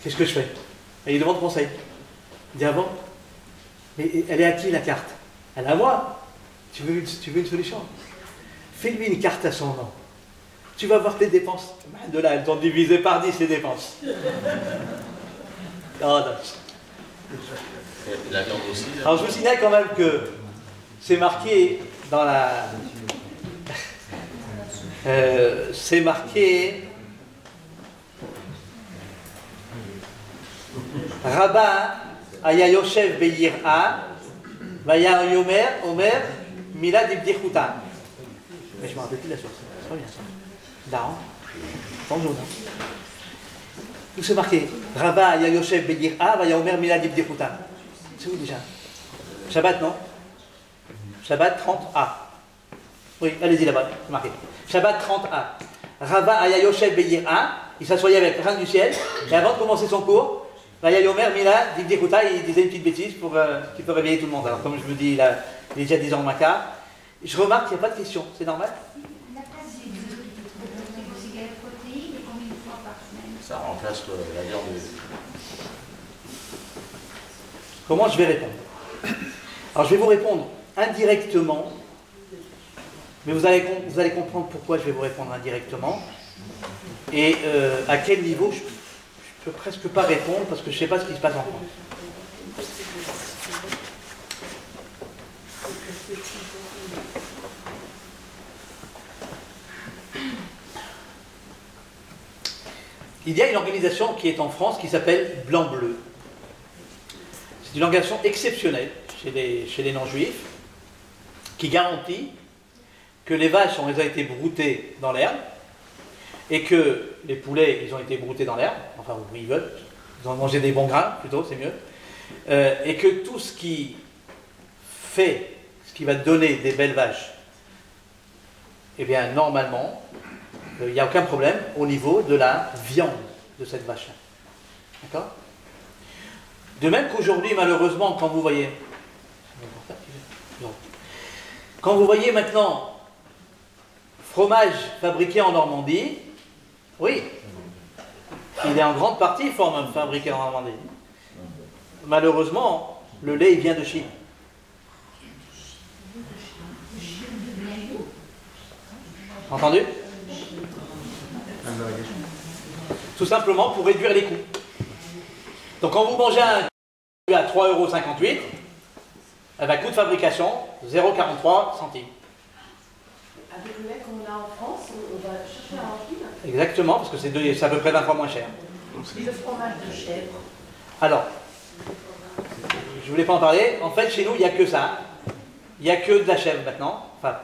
S1: Qu'est-ce que je fais? Et il demande conseil. Il dit, ah bon? Mais elle est à qui la carte? Elle est à moi. Tu veux une solution? Fais-lui une carte à son nom. Tu vas voir tes dépenses. De là, elles t'ont divisé par 10 les dépenses. Oh, non.
S2: La viande aussi.
S1: Alors je vous signale quand même que c'est marqué dans la... c'est marqué... Rabbin aya yoshev beyir'a vaya yomer omer milad ibdichuta. Mais je me rappelle plus de la source. C'est pas bien ça. Daran. Bonjour. Où c'est marqué? Rabbin aya yoshev beyir'a vaya omer milad ibdichuta. C'est où déjà? Shabbat, non? Shabbat 30a. Oui, allez-y là-bas, c'est marqué. Shabbat 30a. Rabbin aya yoshev beyir'a, il s'assoyait avec le reine du ciel, et avant de commencer son cours, Raya Yomer, Mila, Dibdikuta, il disait une petite bêtise pour qu'il peut réveiller tout le monde. Alors, comme je vous dis, il est déjà 10 ans de Maca. Je remarque qu'il n'y a pas de question, c'est normal?
S4: La place de cigarettes protéines, et combien de fois par semaine?
S2: Ça remplace la viande.
S1: Comment je vais répondre? Alors, je vais vous répondre indirectement, mais vous allez comprendre pourquoi je vais vous répondre indirectement et à quel niveau je peux presque pas répondre parce que je ne sais pas ce qui se passe en France. Il y a une organisation qui est en France qui s'appelle Blanc-Bleu. C'est une organisation exceptionnelle chez les non-juifs qui garantit que les vaches ont été broutées dans l'herbe et que les poulets, ils ont été broutés dans l'herbe, enfin ils veulent, ils ont mangé des bons grains plutôt, c'est mieux, et que tout ce qui va donner des belles vaches, eh bien normalement, il n'y a aucun problème au niveau de la viande de cette vache-là. D'accord? De même qu'aujourd'hui, malheureusement, quand vous voyez maintenant fromage fabriqué en Normandie, oui, il est en grande partie fabriqué en Normandie. Malheureusement, le lait il vient de Chine. Entendu? Tout simplement pour réduire les coûts. Donc quand vous mangez un à 3,58 €, eh ben, coût de fabrication 0,43 centimes.
S6: Avec le lait qu'on a en France, on va chercher un rempli.
S1: Exactement, parce que c'est à peu près 20 fois moins cher.
S6: Et le fromage de chèvre.
S1: Alors, je ne voulais pas en parler. En fait, chez nous, il n'y a que ça. Il n'y a que de la chèvre maintenant. Enfin,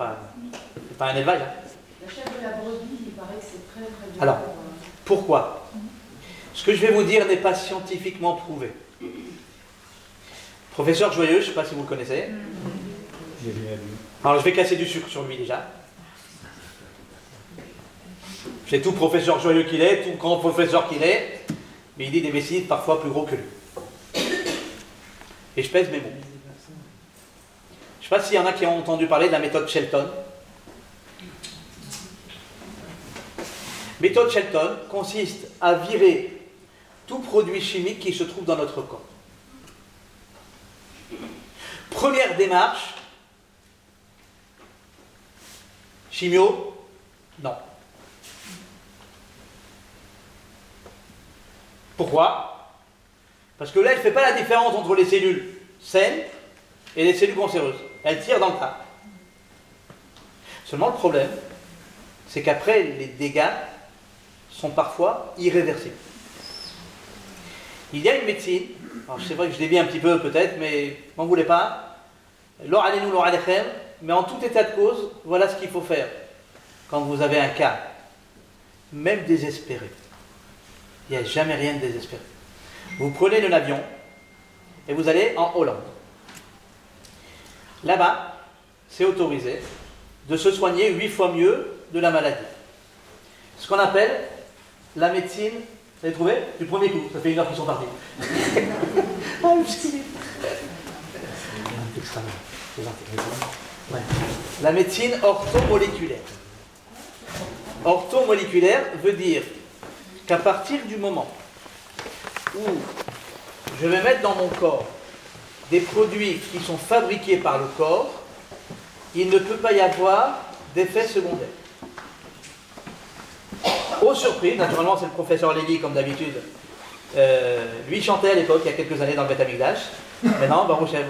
S1: c'est pas un élevage. Hein.
S6: La chèvre de la brebis, il paraît que c'est très très bien.
S1: Alors, pourquoi? Ce que je vais vous dire n'est pas scientifiquement prouvé. Professeur Joyeux, je ne sais pas si vous le connaissez. Alors je vais casser du sucre sur lui déjà. C'est tout professeur joyeux qu'il est, tout grand professeur qu'il est, mais il dit des bêtises parfois plus gros que lui. Et je pèse mes mots. Je ne sais pas s'il y en a qui ont entendu parler de la méthode Shelton. Méthode Shelton consiste à virer tout produit chimique qui se trouve dans notre corps. Première démarche, chimio, non. Pourquoi? Parce que là, elle ne fait pas la différence entre les cellules saines et les cellules cancéreuses. Elle tire dans le tas. Seulement le problème, c'est qu'après, les dégâts sont parfois irréversibles. Il y a une médecine, alors c'est vrai que je dévie un petit peu peut-être, mais n'en voulez pas. Mais en tout état de cause, voilà ce qu'il faut faire quand vous avez un cas, même désespéré. Il n'y a jamais rien de désespéré. Vous prenez un avion et vous allez en Hollande. Là-bas, c'est autorisé de se soigner 8 fois mieux de la maladie. Ce qu'on appelle la médecine, vous avez trouvé? Du premier coup, ça fait 1 heure qu'ils sont partis. La médecine orthomoléculaire. Orthomoléculaire veut dire qu'à partir du moment où je vais mettre dans mon corps des produits qui sont fabriqués par le corps, il ne peut pas y avoir d'effets secondaires. Aux surprises, naturellement c'est le professeur Lévy comme d'habitude, lui chantait à l'époque, il y a quelques années dans le Beth Amikdash. Maintenant, Baruch Hashem,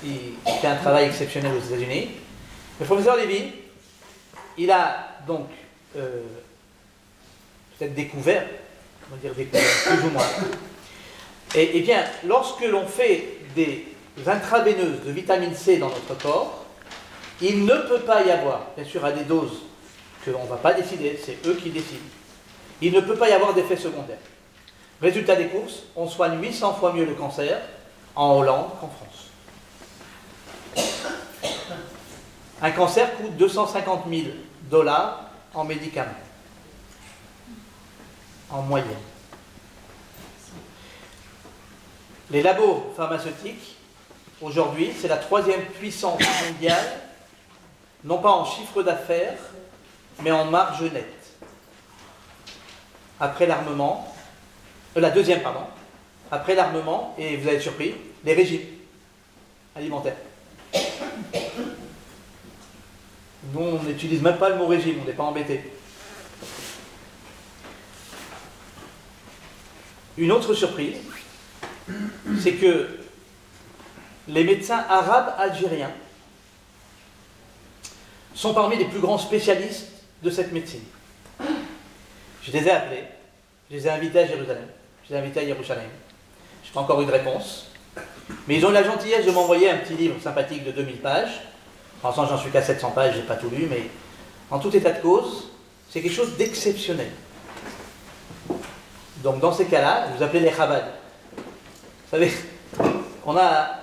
S1: il fait un travail exceptionnel aux États-Unis. Le professeur Lévy, il a donc peut-être découvert, on va dire découvert, plus ou moins. Et bien, lorsque l'on fait des intraveineuses de vitamine C dans notre corps, il ne peut pas y avoir, bien sûr à des doses qu'on ne va pas décider, c'est eux qui décident, il ne peut pas y avoir d'effet secondaire. Résultat des courses, on soigne 800 fois mieux le cancer en Hollande qu'en France. Un cancer coûte 250 000 $ en médicaments, en moyenne. Les labos pharmaceutiques, aujourd'hui, c'est la 3e puissance mondiale, non pas en chiffre d'affaires, mais en marge nette. Après l'armement, la 2e, pardon, après l'armement, et vous allez être surpris, les régimes alimentaires. Nous, on n'utilise même pas le mot régime, on n'est pas embêté. Une autre surprise, c'est que les médecins arabes algériens sont parmi les plus grands spécialistes de cette médecine. Je les ai appelés, je les ai invités à Jérusalem, je les ai invités à Yerushalayim. Je n'ai pas encore eu de réponse, mais ils ont eu la gentillesse de m'envoyer un petit livre sympathique de 2000 pages. En sens, j'en suis qu'à 700 pages, je n'ai pas tout lu, mais en tout état de cause, c'est quelque chose d'exceptionnel. Donc dans ces cas-là, vous appelez les Chabad. Vous savez, on a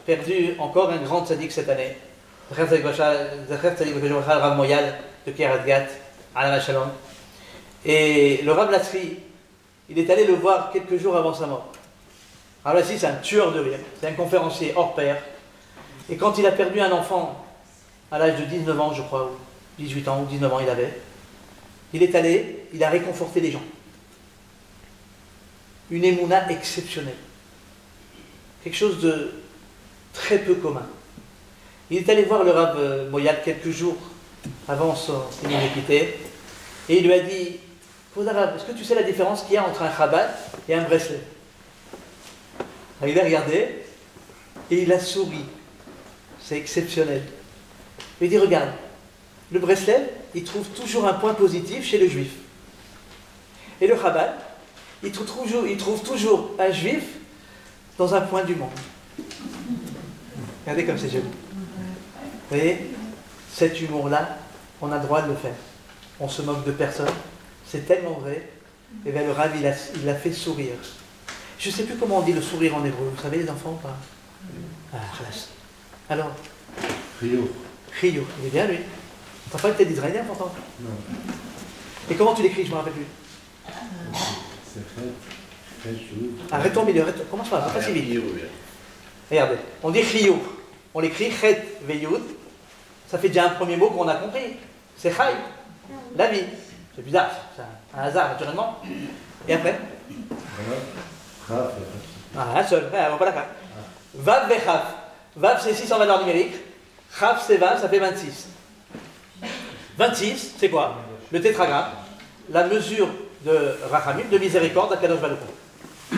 S1: perdu encore un grand tzaddik cette année. Rav Moyal de Kiryat Gat, Alav Shalom. Et le Rav Lasri, il est allé le voir quelques jours avant sa mort. Rav Lasri, c'est un tueur de rire, c'est un conférencier hors pair. Et quand il a perdu un enfant à l'âge de 19 ans, je crois, ou 18 ans ou 19 ans il avait, il est allé, il a réconforté les gens. Une émouna exceptionnelle. Quelque chose de très peu commun. Il est allé voir le Rav Moyal quelques jours avant son quitter, et il lui a dit, est-ce que tu sais la différence qu'il y a entre un Chabad et un Breslev? Il a regardé et il a souri. C'est exceptionnel. Il dit, regarde, le Breslev, il trouve toujours un point positif chez le juif. Et le Chabad, il trouve toujours un juif dans un point du monde. Regardez comme c'est joli. Vous voyez, cet humour-là, on a le droit de le faire. On se moque de personne. C'est tellement vrai. Et bien le Rav, il l'a fait sourire. Je ne sais plus comment on dit le sourire en hébreu. Vous savez les enfants ou pas? Ah, classe. Alors,
S5: Rio.
S1: Rio, il est bien lui. T'as pas été d'israélien pourtant?
S5: Non.
S1: Et comment tu l'écris? Je me rappelle plus.
S5: C'est fait.
S1: Arrête au milieu, commence pas si vite.
S2: Rio, oui.
S1: Regardez, on dit Rio. On l'écrit Chet Veyoud. Ça fait déjà un premier mot qu'on a compris. C'est Chai, la vie. C'est bizarre, c'est un hasard naturellement. Et après?
S5: Voilà.
S1: Ah, un seul, on va pas la faire. Vav Vechaf. Vav c'est 6 en valeur numérique. Chaf c'est 20, ça fait 26. 26, c'est quoi? Le tétragramme, la mesure de Rachamim, de miséricorde à Kadosh Baruch Hu.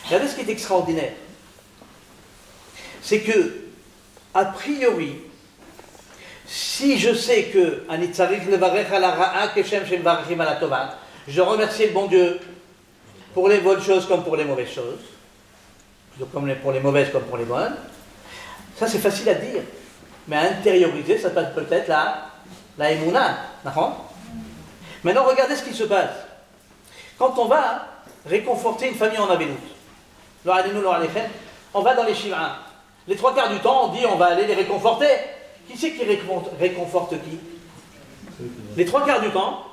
S1: Regardez ce qui est extraordinaire. C'est que, a priori, si je sais que je remercie le bon Dieu pour les bonnes choses comme pour les mauvaises choses, comme pour les mauvaises comme pour les bonnes, ça c'est facile à dire. Mais à intérioriser, ça passe peut-être la émouna. Maintenant, regardez ce qui se passe. Quand on va réconforter une famille en Abelout, on va dans les Shiv'a. Les 3 quarts du temps, on dit on va aller les réconforter. Qui c'est qui réconforte qui? Les 3 quarts du temps,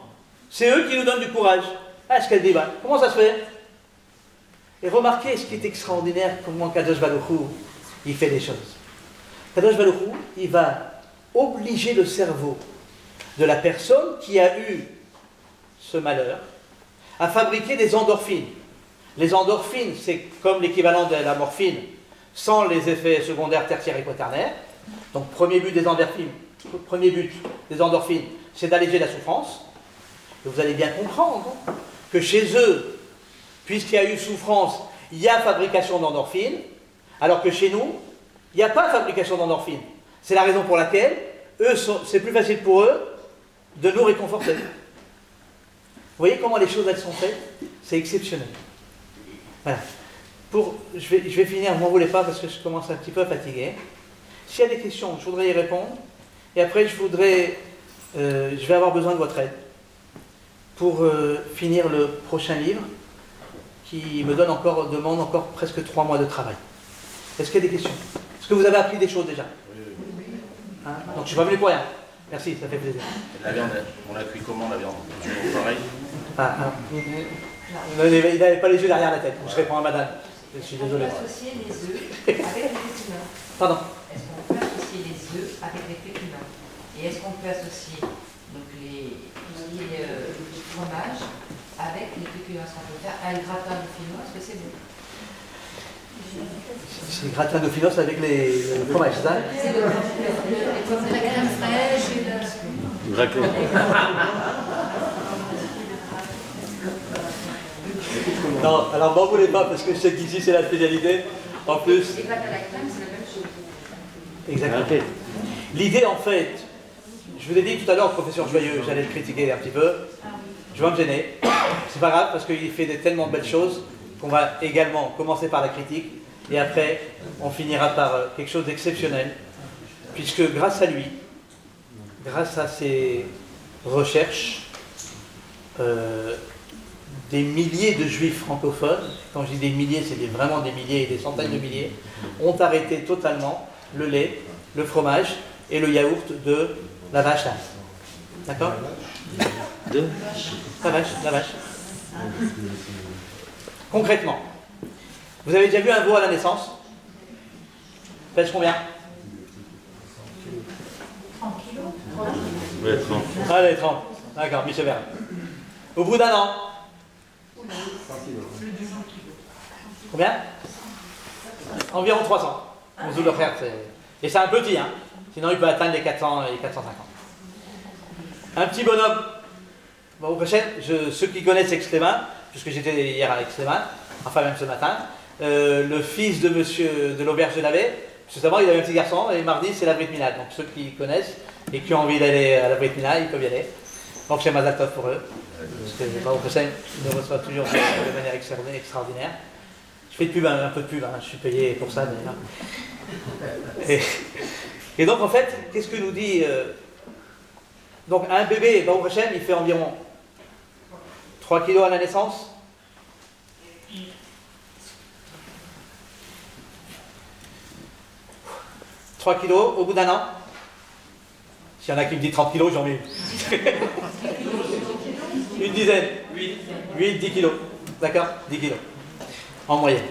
S1: c'est eux qui nous donnent du courage. Ah, ce qu'elle dit, comment ça se fait? Et remarquez ce qui est extraordinaire, comment Kadosh Baruch Hu, il fait les choses. Kadosh Baruch Hu, il va obliger le cerveau de la personne qui a eu ce malheur à fabriquer des endorphines. Les endorphines, c'est comme l'équivalent de la morphine, sans les effets secondaires, tertiaires et quaternaires. Donc, premier but des endorphines, c'est d'alléger la souffrance. Et vous allez bien comprendre que chez eux, puisqu'il y a eu souffrance, il y a fabrication d'endorphines, alors que chez nous, il n'y a pas fabrication d'endorphines. C'est la raison pour laquelle, c'est plus facile pour eux de nous réconforter. Vous voyez comment les choses elles sont faites? C'est exceptionnel. Voilà. Je vais finir, ne m'en voulez pas parce que je commence un petit peu à fatiguer. S'il y a des questions, je voudrais y répondre. Et après, je vais avoir besoin de votre aide pour finir le prochain livre qui demande encore presque 3 mois de travail. Est-ce qu'il y a des questions? Est-ce que vous avez appris des choses déjà?
S2: Oui.
S1: Hein? Donc je ne suis pas venu pour rien. Merci, ça fait plaisir.
S2: La viande, on la cuit comment la viande? Toujours pareil?
S1: Il n'avait pas les yeux derrière la tête. Je réponds à madame. Je suis désolé.
S7: Est-ce qu'on peut associer les œufs avec les féculents?
S1: Pardon?
S7: Est-ce qu'on peut associer les œufs avec les féculents? Et est-ce qu'on peut associer donc les fromages avec les féculents? Est-ce qu'on peut faire un gratin de finois? Est-ce que c'est bon?
S1: C'est gratin de finos avec les fromages, c'est ça?
S7: C'est la crème fraîche et le...
S1: Non, alors m'en voulez pas parce que je sais qu'ici c'est la spécialité. En plus.
S7: Les pâtes à la crème, c'est la même chose.
S1: Exactement. L'idée en fait, je vous ai dit tout à l'heure, professeur Joyeux, j'allais le critiquer un petit peu. Je vais me gêner. C'est pas grave parce qu'il fait tellement de belles choses qu'on va également commencer par la critique et après on finira par quelque chose d'exceptionnel. Puisque grâce à lui, grâce à ses recherches, des milliers de juifs francophones, quand je dis des milliers, c'est vraiment des milliers et des centaines de milliers, ont arrêté totalement le lait, le fromage et le yaourt de la vache. D'accord? De la vache. Concrètement, vous avez déjà vu un veau à la naissance? Pèse combien?
S4: 30 kilos.
S2: Oui, 30.
S1: Allez, 30. D'accord, Michel Verne. Au bout d'un an, combien? Environ 300. Et c'est un petit, hein. Sinon il peut atteindre les 400 et les 450. Un petit bonhomme. Bon, au prochain, ceux qui connaissent Extréma, puisque j'étais hier à Extréma, enfin même ce matin, le fils de monsieur de l'auberge de Navet, justement il avait un petit garçon, et mardi c'est la Brit Mila. Donc ceux qui connaissent et qui ont envie d'aller à la Brit Mila, ils peuvent y aller. Donc c'est Mazal Tov pour eux. Parce que au prochain, ils nous reçoivent toujours de manière extraordinaire. Je fais de pub, un peu de pub, hein. Je suis payé pour ça d'ailleurs. Et donc en fait, qu'est-ce que nous dit donc un bébé, au prochain, il fait environ 3 kilos à la naissance. 3 kilos au bout d'un an. S'il y en a qui me disent 30 kilos, j'en mets une dizaine. 8, 10 kilos. D'accord? 10 kilos. En moyenne.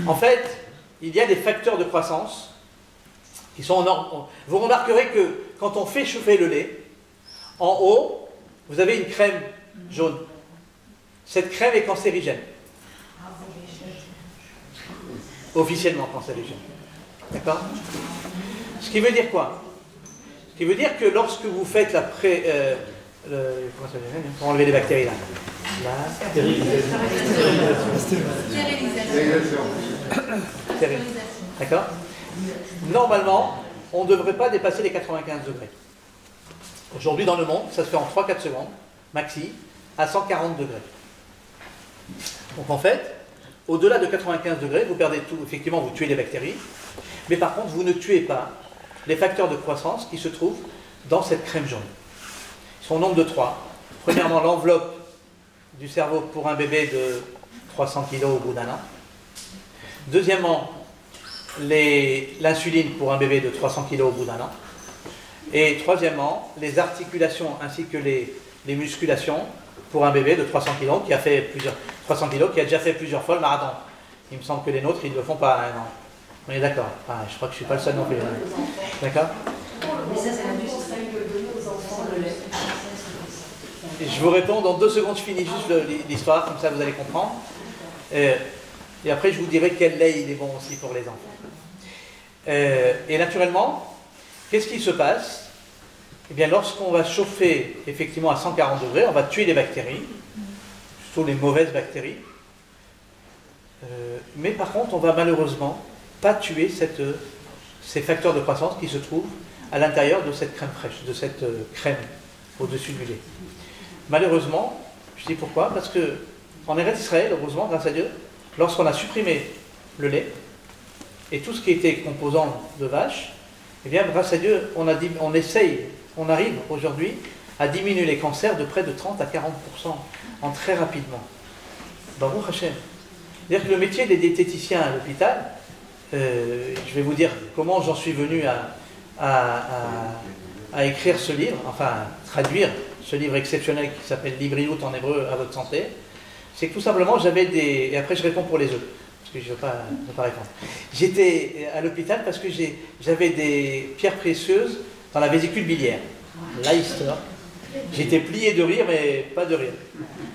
S1: En fait, il y a des facteurs de croissance qui sont en ordre. Vous remarquerez que quand on fait chauffer le lait, en haut, vous avez une crème jaune. Cette crème est cancérigène. Officiellement cancérigène. D'accord? Ce qui veut dire quoi? Ce qui veut dire que lorsque vous faites la comment ça s'appelle? Pour enlever les bactéries là. La stérilisation. D'accord? Normalement, on ne devrait pas dépasser les 95 degrés. Aujourd'hui, dans le monde, ça se fait en 3-4 secondes, maxi, à 140 degrés. Donc en fait, au-delà de 95 degrés, vous perdez tout. Effectivement, vous tuez les bactéries, mais par contre, vous ne tuez pas les facteurs de croissance qui se trouvent dans cette crème jaune. Ils sont au nombre de 3. Premièrement, l'enveloppe du cerveau pour un bébé de 300 kg au bout d'un an. Deuxièmement, l'insuline pour un bébé de 300 kg au bout d'un an. Et troisièmement, les articulations ainsi que les musculations pour un bébé de 300 kg qui a déjà fait plusieurs fois le marathon. Il me semble que les nôtres, ils ne le font pas. Hein, non. On est d'accord. Enfin, je crois que je ne suis pas le seul non plus. Hein. D'accord?
S6: Mais ça, c'est l'industrie de donner aux enfants le lait.
S1: Je vous réponds dans 2 secondes, je finis juste l'histoire, comme ça vous allez comprendre. Et après, je vous dirai quel lait il est bon aussi pour les enfants. Et naturellement, qu'est-ce qui se passe? Eh bien, lorsqu'on va chauffer effectivement à 140 degrés, on va tuer les bactéries, surtout les mauvaises bactéries. Mais par contre, on va malheureusement pas tuer ces facteurs de croissance qui se trouvent à l'intérieur de cette crème fraîche, de cette crème au-dessus du lait. Malheureusement, je dis pourquoi, parce que en Eretz Israël, heureusement, grâce à Dieu, lorsqu'on a supprimé le lait et tout ce qui était composant de vache, eh bien, grâce à Dieu, on arrive aujourd'hui à diminuer les cancers de près de 30 à 40% en très rapidement. Baruch Hashem. C'est-à-dire que le métier des diététiciens à l'hôpital, je vais vous dire comment j'en suis venu à écrire ce livre, enfin traduire ce livre exceptionnel qui s'appelle Libriout en hébreu à votre santé. C'est que tout simplement j'avais des... Et après je réponds pour les autres, parce que je ne veux pas répondre. J'étais à l'hôpital parce que j'avais des pierres précieuses dans la vésicule biliaire. L'Eister. J'étais plié de rire, mais pas de rire.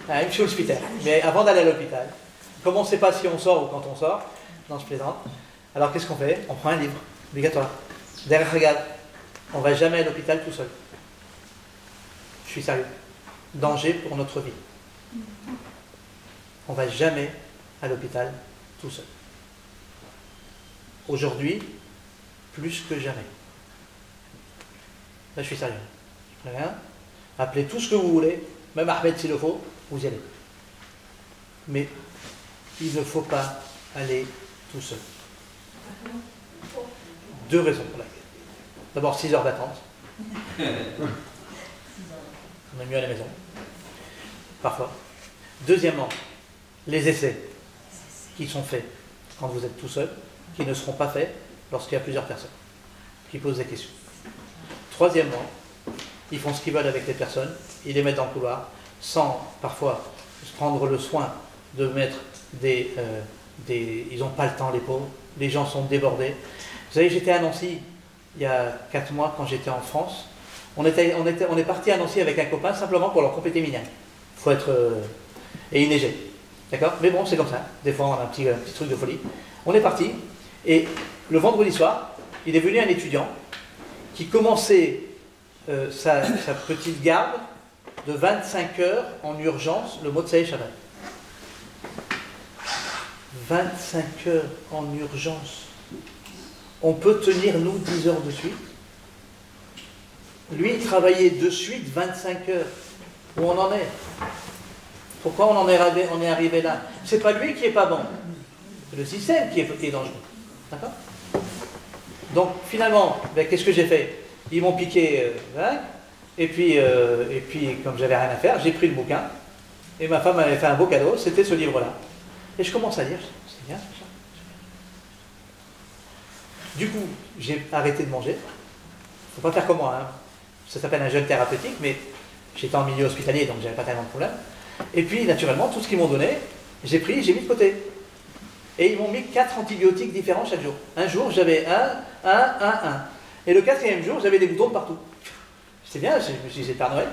S1: Même chez l'hôpital. Mais avant d'aller à l'hôpital, comme on ne sait pas si on sort ou quand on sort, non je plaisante, alors qu'est-ce qu'on fait? On prend un livre, obligatoire. Derrière, regarde, on ne va jamais à l'hôpital tout seul. Je suis sérieux. Danger pour notre vie. On ne va jamais à l'hôpital tout seul. Aujourd'hui, plus que jamais. Là, je suis sérieux. Je préviens. Appelez tout ce que vous voulez, même Ahmed s'il le faut, vous y allez. Mais il ne faut pas aller tout seul. 2 raisons pour laquelle. D'abord, 6 heures d'attente. On est mieux à la maison. Parfois. Deuxièmement, les essais qui sont faits quand vous êtes tout seul, qui ne seront pas faits lorsqu'il y a plusieurs personnes qui posent des questions. Troisièmement, ils font ce qu'ils veulent avec les personnes, ils les mettent dans le couloir, sans parfois prendre le soin de mettre ils n'ont pas le temps, les pauvres, les gens sont débordés. Vous savez, j'étais à Nancy il y a 4 mois quand j'étais en France. On est parti à Nancy avec un copain simplement pour leur compléter minable. Il faut être... et il neigeait. D'accord? Mais bon, c'est comme ça. Des fois, on a un petit truc de folie. On est parti, et le vendredi soir, il est venu un étudiant qui commençait sa petite garde de 25 heures en urgence le Motsei Shabbat. 25 heures en urgence. On peut tenir, nous, 10 heures de suite. Lui, il travaillait de suite 25 heures. Où on en est? Pourquoi on est arrivé là? C'est pas lui qui est pas bon. C'est le système qui est dangereux. D'accord? Donc, finalement, qu'est-ce que j'ai fait? Ils m'ont piqué, et puis, comme j'avais rien à faire, j'ai pris le bouquin, et ma femme m'avait fait un beau cadeau, c'était ce livre-là. Et je commence à lire, c'est bien ça. Du coup, j'ai arrêté de manger. Il ne faut pas faire comme moi, hein. Ça s'appelle un jeûne thérapeutique, mais j'étais en milieu hospitalier, donc j'avais pas tellement de problème. Et puis, naturellement, tout ce qu'ils m'ont donné, j'ai pris, j'ai mis de côté. Et ils m'ont mis 4 antibiotiques différents chaque jour. Un jour, j'avais un. Et le 4e jour, j'avais des boutons de partout. C'est bien, je me suis dit, c'est Père Noël.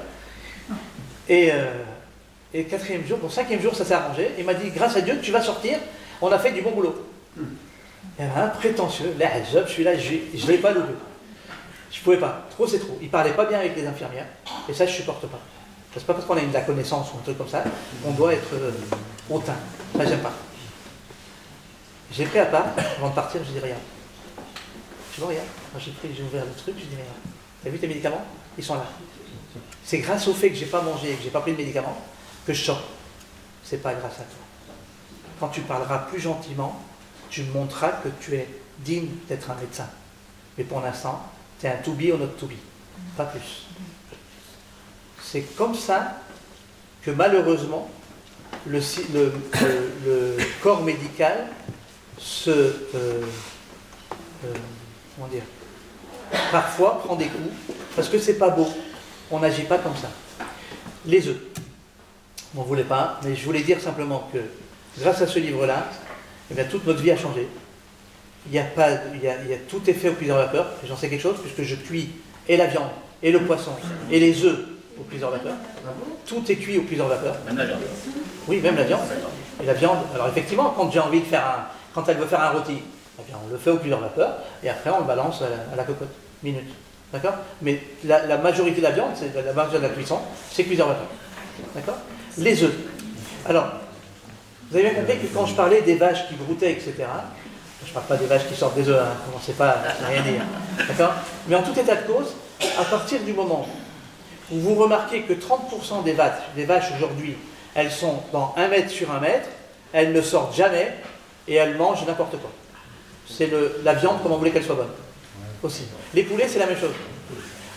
S1: Et 4e jour, bon, 5e jour, ça s'est arrangé. Il m'a dit, grâce à Dieu, tu vas sortir, on a fait du bon boulot. Il y avait un prétentieux, là, je suis là, je ne l'ai pas loupé. Je ne pouvais pas, trop c'est trop. Il ne parlait pas bien avec les infirmières, et ça, je ne supporte pas. C'est pas parce qu'on a de la connaissance ou un truc comme ça, qu'on doit être hautain. Ça, j'aime pas. J'ai pris à part, avant de partir, je dis regarde. Tu vois, regarde. Moi, j'ai ouvert le truc, je dis regarde. T'as vu tes médicaments? Ils sont là. C'est grâce au fait que j'ai pas mangé et que j'ai pas pris de médicaments que je sors. C'est pas grâce à toi. Quand tu parleras plus gentiment, tu me montreras que tu es digne d'être un médecin. Mais pour l'instant, tu es un to be ou not to be. Pas plus. C'est comme ça que malheureusement, le corps médical comment dire, parfois prend des coups, parce que c'est pas beau. On n'agit pas comme ça. Les œufs. On ne voulait pas, mais je voulais dire simplement que grâce à ce livre-là, eh bien, toute notre vie a changé. Tout est fait au cuiseur vapeur, et j'en sais quelque chose, puisque je cuis et la viande, et le poisson, et les œufs au cuiseur vapeur. Tout est cuit au cuiseur vapeur.
S2: Même la viande.
S1: Oui, même la viande. Et la viande, alors effectivement, quand j'ai envie de faire quand elle veut faire un rôti, eh bien, on le fait au cuiseur vapeur, et après on le balance à la cocotte, minute. D'accord? Mais la majorité de la viande, la majorité de la cuisson, c'est cuiseur vapeur. D'accord? Les œufs. Alors, vous avez bien compris que quand je parlais des vaches qui broutaient, etc., je ne parle pas des vaches qui sortent des œufs, hein, commencez pas à rien dire. D'accord? Mais en tout état de cause, à partir du moment où vous remarquez que 30% des vaches aujourd'hui, elles sont dans 1 mètre sur 1 mètre, elles ne sortent jamais et elles mangent n'importe quoi. C'est la viande comme on voulait qu'elle soit bonne. Aussi. Les poulets, c'est la même chose.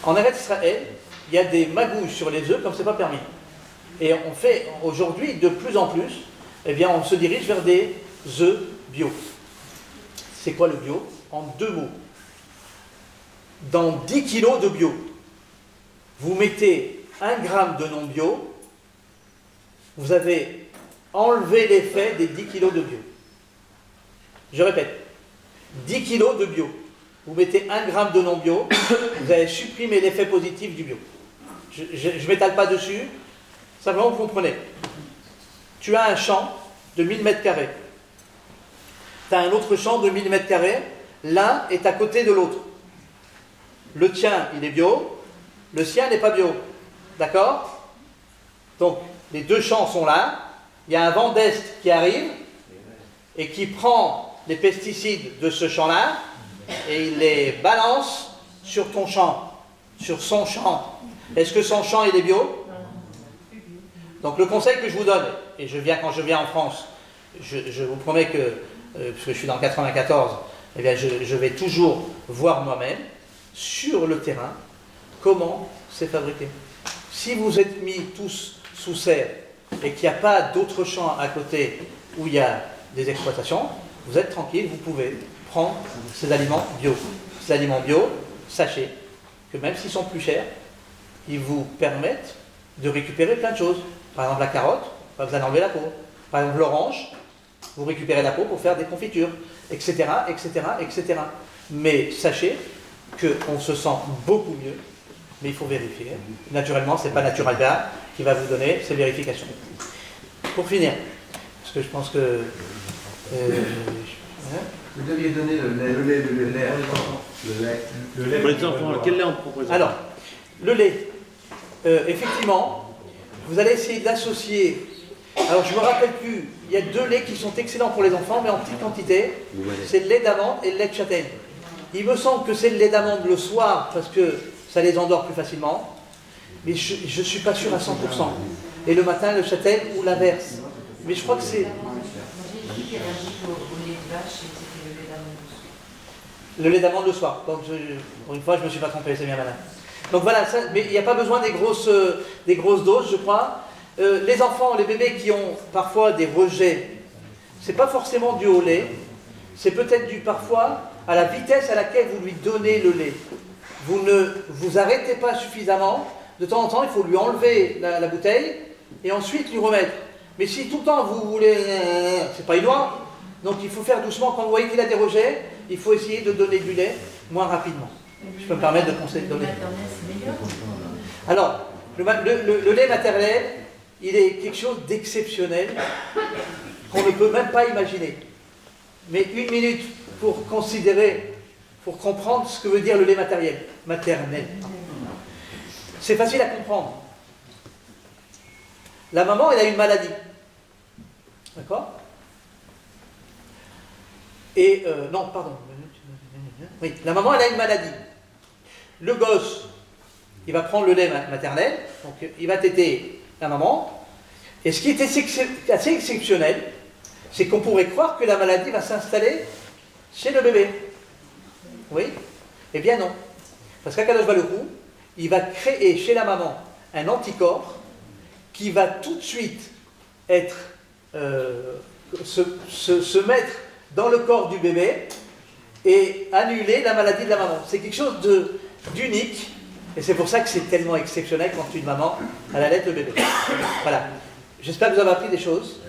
S1: En Eretz Israël, il y a des magouilles sur les œufs comme c'est pas permis. Et on fait aujourd'hui de plus en plus, eh bien, on se dirige vers des œufs bio. C'est quoi le bio? En 2 mots. Dans 10 kilos de bio, vous mettez 1 gramme de non bio, vous avez enlevé l'effet des 10 kilos de bio. Je répète, 10 kilos de bio. Vous mettez 1 gramme de non bio, vous avez supprimé l'effet positif du bio. Je ne m'étale pas dessus, simplement vous comprenez. Tu as un champ de 1000 mètres carrés. Tu as un autre champ de 1000 mètres carrés, l'un est à côté de l'autre. Le tien, il est bio, le sien n'est pas bio. D'accord? Donc, les 2 champs sont là, il y a un vent d'est qui arrive et qui prend les pesticides de ce champ-là et il les balance sur ton champ, sur son champ. Est-ce que son champ, il est bio? Donc, le conseil que je vous donne, et quand je viens en France, je vous promets que, parce que je suis dans le 94, eh bien, je vais toujours voir moi-même, sur le terrain, comment c'est fabriqué. Si vous êtes mis tous sous serre et qu'il n'y a pas d'autres champs à côté où il y a des exploitations, vous êtes tranquille, vous pouvez prendre ces aliments bio. Ces aliments bio, sachez que même s'ils sont plus chers, ils vous permettent de récupérer plein de choses. Par exemple, la carotte, vous allez enlever la peau. Par exemple, l'orange, vous récupérez la peau pour faire des confitures, etc., etc., etc. Mais sachez qu'on se sent beaucoup mieux, mais il faut vérifier. Naturellement, ce n'est pas Natural Bar qui va vous donner ces vérifications. Pour finir, parce que je pense que...
S5: Vous deviez donner le lait.
S2: Pour les enfants, quel lait on propose?
S1: Alors, le lait, effectivement, vous allez essayer d'associer. Alors, je ne me rappelle plus, il y a 2 laits qui sont excellents pour les enfants, mais en petite quantité. C'est le lait d'amande et le lait de châtaigne. Il me semble que c'est le lait d'amande le soir, parce que ça les endort plus facilement. Mais je ne suis pas sûr à 100%. Et le matin, le châtaigne ou l'inverse. Mais je crois que c'est...
S7: J'ai dit allergique au lait de vache et c'était le lait d'amande le soir.
S1: Le lait d'amande le soir. Donc, pour une fois, je ne me suis pas trompé, c'est bien malin. Donc voilà, ça, mais il n'y a pas besoin des grosses doses, je crois. Les enfants, les bébés qui ont parfois des rejets, c'est pas forcément dû au lait, c'est peut-être dû parfois à la vitesse à laquelle vous lui donnez le lait. Vous ne vous arrêtez pas suffisamment. De temps en temps, il faut lui enlever la bouteille et ensuite lui remettre. Mais si tout le temps vous voulez... c'est pas énorme. Donc il faut faire doucement. Quand vous voyez qu'il a des rejets, il faut essayer de donner du lait moins rapidement. Je peux me permettre de conseiller de donner. Alors, le lait maternel, il est quelque chose d'exceptionnel qu'on ne peut même pas imaginer. Mais une minute pour considérer, pour comprendre ce que veut dire le lait maternel. C'est facile à comprendre. La maman, elle a une maladie. D'accord? Et, non, pardon. Oui, la maman, elle a une maladie. Le gosse, il va prendre le lait maternel, donc il va téter la maman. Et ce qui est assez exceptionnel, c'est qu'on pourrait croire que la maladie va s'installer chez le bébé. Oui? Eh bien non. Parce qu'Akadosh Baruch Hu, il va créer chez la maman un anticorps qui va tout de suite être, se mettre dans le corps du bébé et annuler la maladie de la maman. C'est quelque chose d'unique et c'est pour ça que c'est tellement exceptionnel quand une maman allait le bébé. Voilà. J'espère que vous avez appris des choses.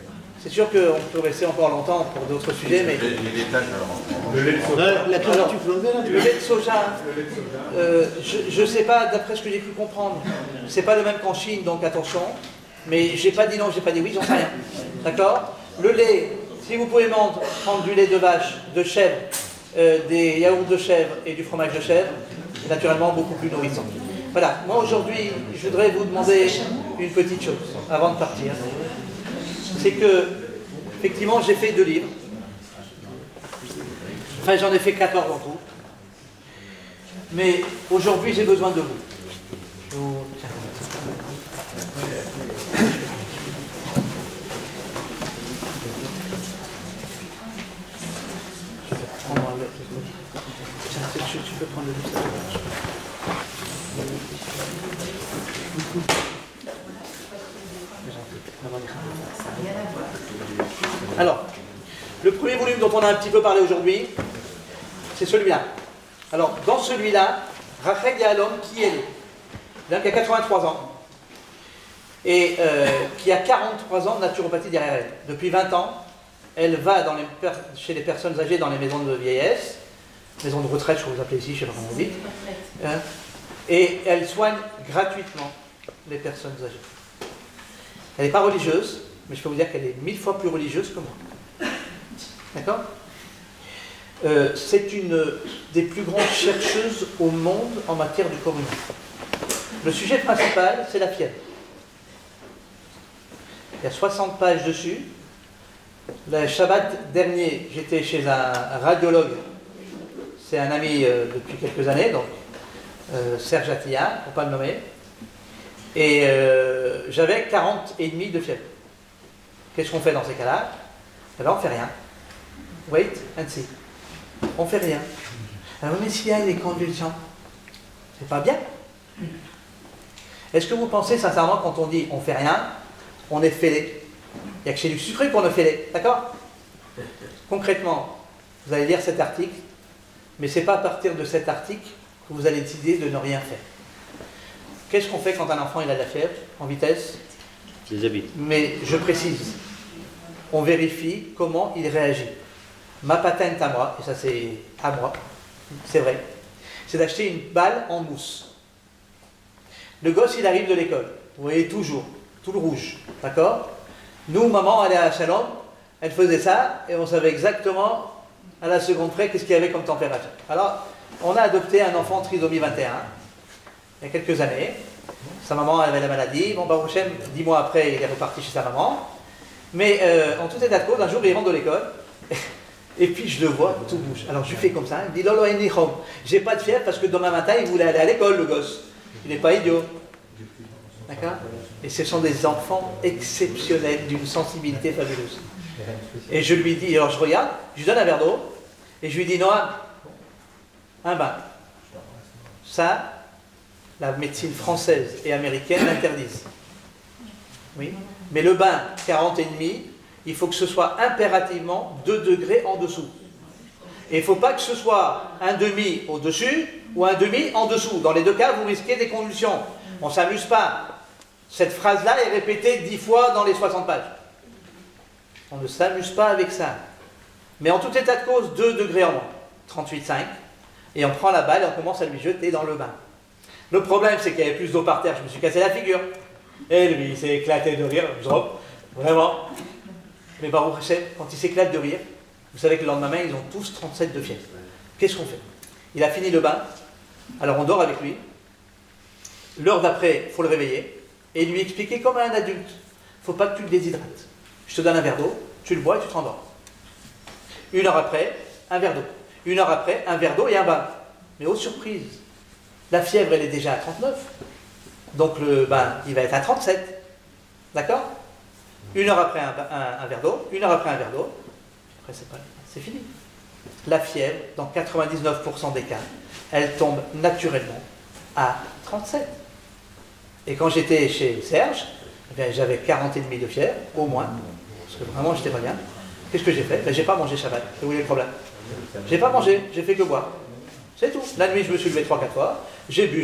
S1: C'est sûr qu'on peut rester encore longtemps pour d'autres sujets, mais...
S5: Le lait de soja.
S1: Le lait de soja, je ne sais pas, d'après ce que j'ai pu comprendre, c'est pas le même qu'en Chine, donc attention. Mais j'ai pas dit non, j'ai pas dit oui, j'en sais rien. D'accord? Le lait, si vous pouvez prendre du lait de vache, de chèvre, des yaourts de chèvre et du fromage de chèvre, c'est naturellement beaucoup plus nourrissant. Voilà, moi aujourd'hui, je voudrais vous demander une petite chose, avant de partir. C'est que, effectivement, j'ai fait 2 livres. Enfin, j'en ai fait 14 en tout. Mais aujourd'hui, j'ai besoin de vous. Tu peux prendre le livre. Alors, le premier volume dont on a un petit peu parlé aujourd'hui, c'est celui-là. Alors, dans celui-là, Rachel Yahalom, qui est qui a 83 ans et qui a 43 ans de naturopathie derrière elle. Depuis 20 ans, elle va chez les personnes âgées dans les maisons de vieillesse, maisons de retraite, je vais vous appeler ici, je ne sais pas comment vous dites, et elle soigne gratuitement les personnes âgées. Elle n'est pas religieuse, mais je peux vous dire qu'elle est 1000 fois plus religieuse que moi. D'accord? C'est une des plus grandes chercheuses au monde en matière de communion. Le sujet principal, c'est la fièvre. Il y a 60 pages dessus. Le Shabbat dernier, j'étais chez un radiologue. C'est un ami depuis quelques années, donc Serge Attilla, pour ne pas le nommer. Et j'avais 40,5 de fièvre. Qu'est-ce qu'on fait dans ces cas-là? Eh bien, on ne fait rien. Wait and see. On ne fait rien. Alors, mais s'il y a des convulsions, c'est pas bien. Est-ce que vous pensez sincèrement, quand on dit on ne fait rien, on est fêlé? Il n'y a que chez du sucré qu'on est fêlé. D'accord? Concrètement, vous allez lire cet article, mais ce n'est pas à partir de cet article que vous allez décider de ne rien faire. Qu'est-ce qu'on fait quand un enfant il a de la fièvre en vitesse? Mais je précise, on vérifie comment il réagit. Ma patente à moi, et ça c'est à moi, c'est vrai, c'est d'acheter une balle en mousse. Le gosse il arrive de l'école, vous voyez toujours, tout le rouge, d'accord? Nous, maman, allait à Shalom, elle faisait ça, et on savait exactement à la seconde près qu'est-ce qu'il y avait comme température. Alors, on a adopté un enfant trisomie 21, il y a quelques années. Sa maman avait la maladie. Bon, Baruch Hashem, 10 mois après, il est reparti chez sa maman. Mais en tout état de cause, un jour, il rentre de l'école. Et puis, je le vois tout bouge. Alors, je lui fais comme ça. Il me dit Lolo Enichom. J'ai pas de fièvre parce que demain matin, il voulait aller à l'école, le gosse. Il n'est pas idiot. D'accord? Et ce sont des enfants exceptionnels, d'une sensibilité fabuleuse. Et je lui dis, alors je regarde, je lui donne un verre d'eau. Et je lui dis Noam, un bain. Ça, la médecine française et américaine l'interdisent. Oui. Mais le bain 40,5, il faut que ce soit impérativement 2 degrés en dessous. Et il ne faut pas que ce soit un demi au-dessus ou un demi en dessous. Dans les deux cas, vous risquez des convulsions. On ne s'amuse pas. Cette phrase-là est répétée 10 fois dans les 60 pages. On ne s'amuse pas avec ça. Mais en tout état de cause, 2 degrés en moins, 38,5. Et on prend la balle et on commence à lui jeter dans le bain. Le problème, c'est qu'il y avait plus d'eau par terre. Je me suis cassé la figure. Et lui, il s'est éclaté de rire. Vraiment. Mais Baruch Hashem, quand il s'éclate de rire, vous savez que le lendemain, ils ont tous 37 de fièvre. Qu'est-ce qu'on fait? Il a fini le bain. Alors on dort avec lui. L'heure d'après, il faut le réveiller. Et lui expliquer comme à un adulte. Il ne faut pas que tu le déshydrates. Je te donne un verre d'eau, tu le bois et tu te rendors. 1 heure après, un verre d'eau. 1 heure après, un verre d'eau et un bain. Mais aux surprises, la fièvre, elle est déjà à 39. Donc le bain, il va être à 37. D'accord? 1 heure après un verre d'eau, 1 heure après un verre d'eau. Après, c'est fini. La fièvre, dans 99% des cas, elle tombe naturellement à 37. Et quand j'étais chez Serge, eh j'avais 40,5 de fièvre, au moins, parce que vraiment, j'étais pas bien. Qu'est-ce que j'ai fait? J'ai pas mangé Shabbat. C'est où est le problème? J'ai pas mangé, j'ai fait que boire. C'est tout. La nuit, je me suis levé 3-4 fois, j'ai bu,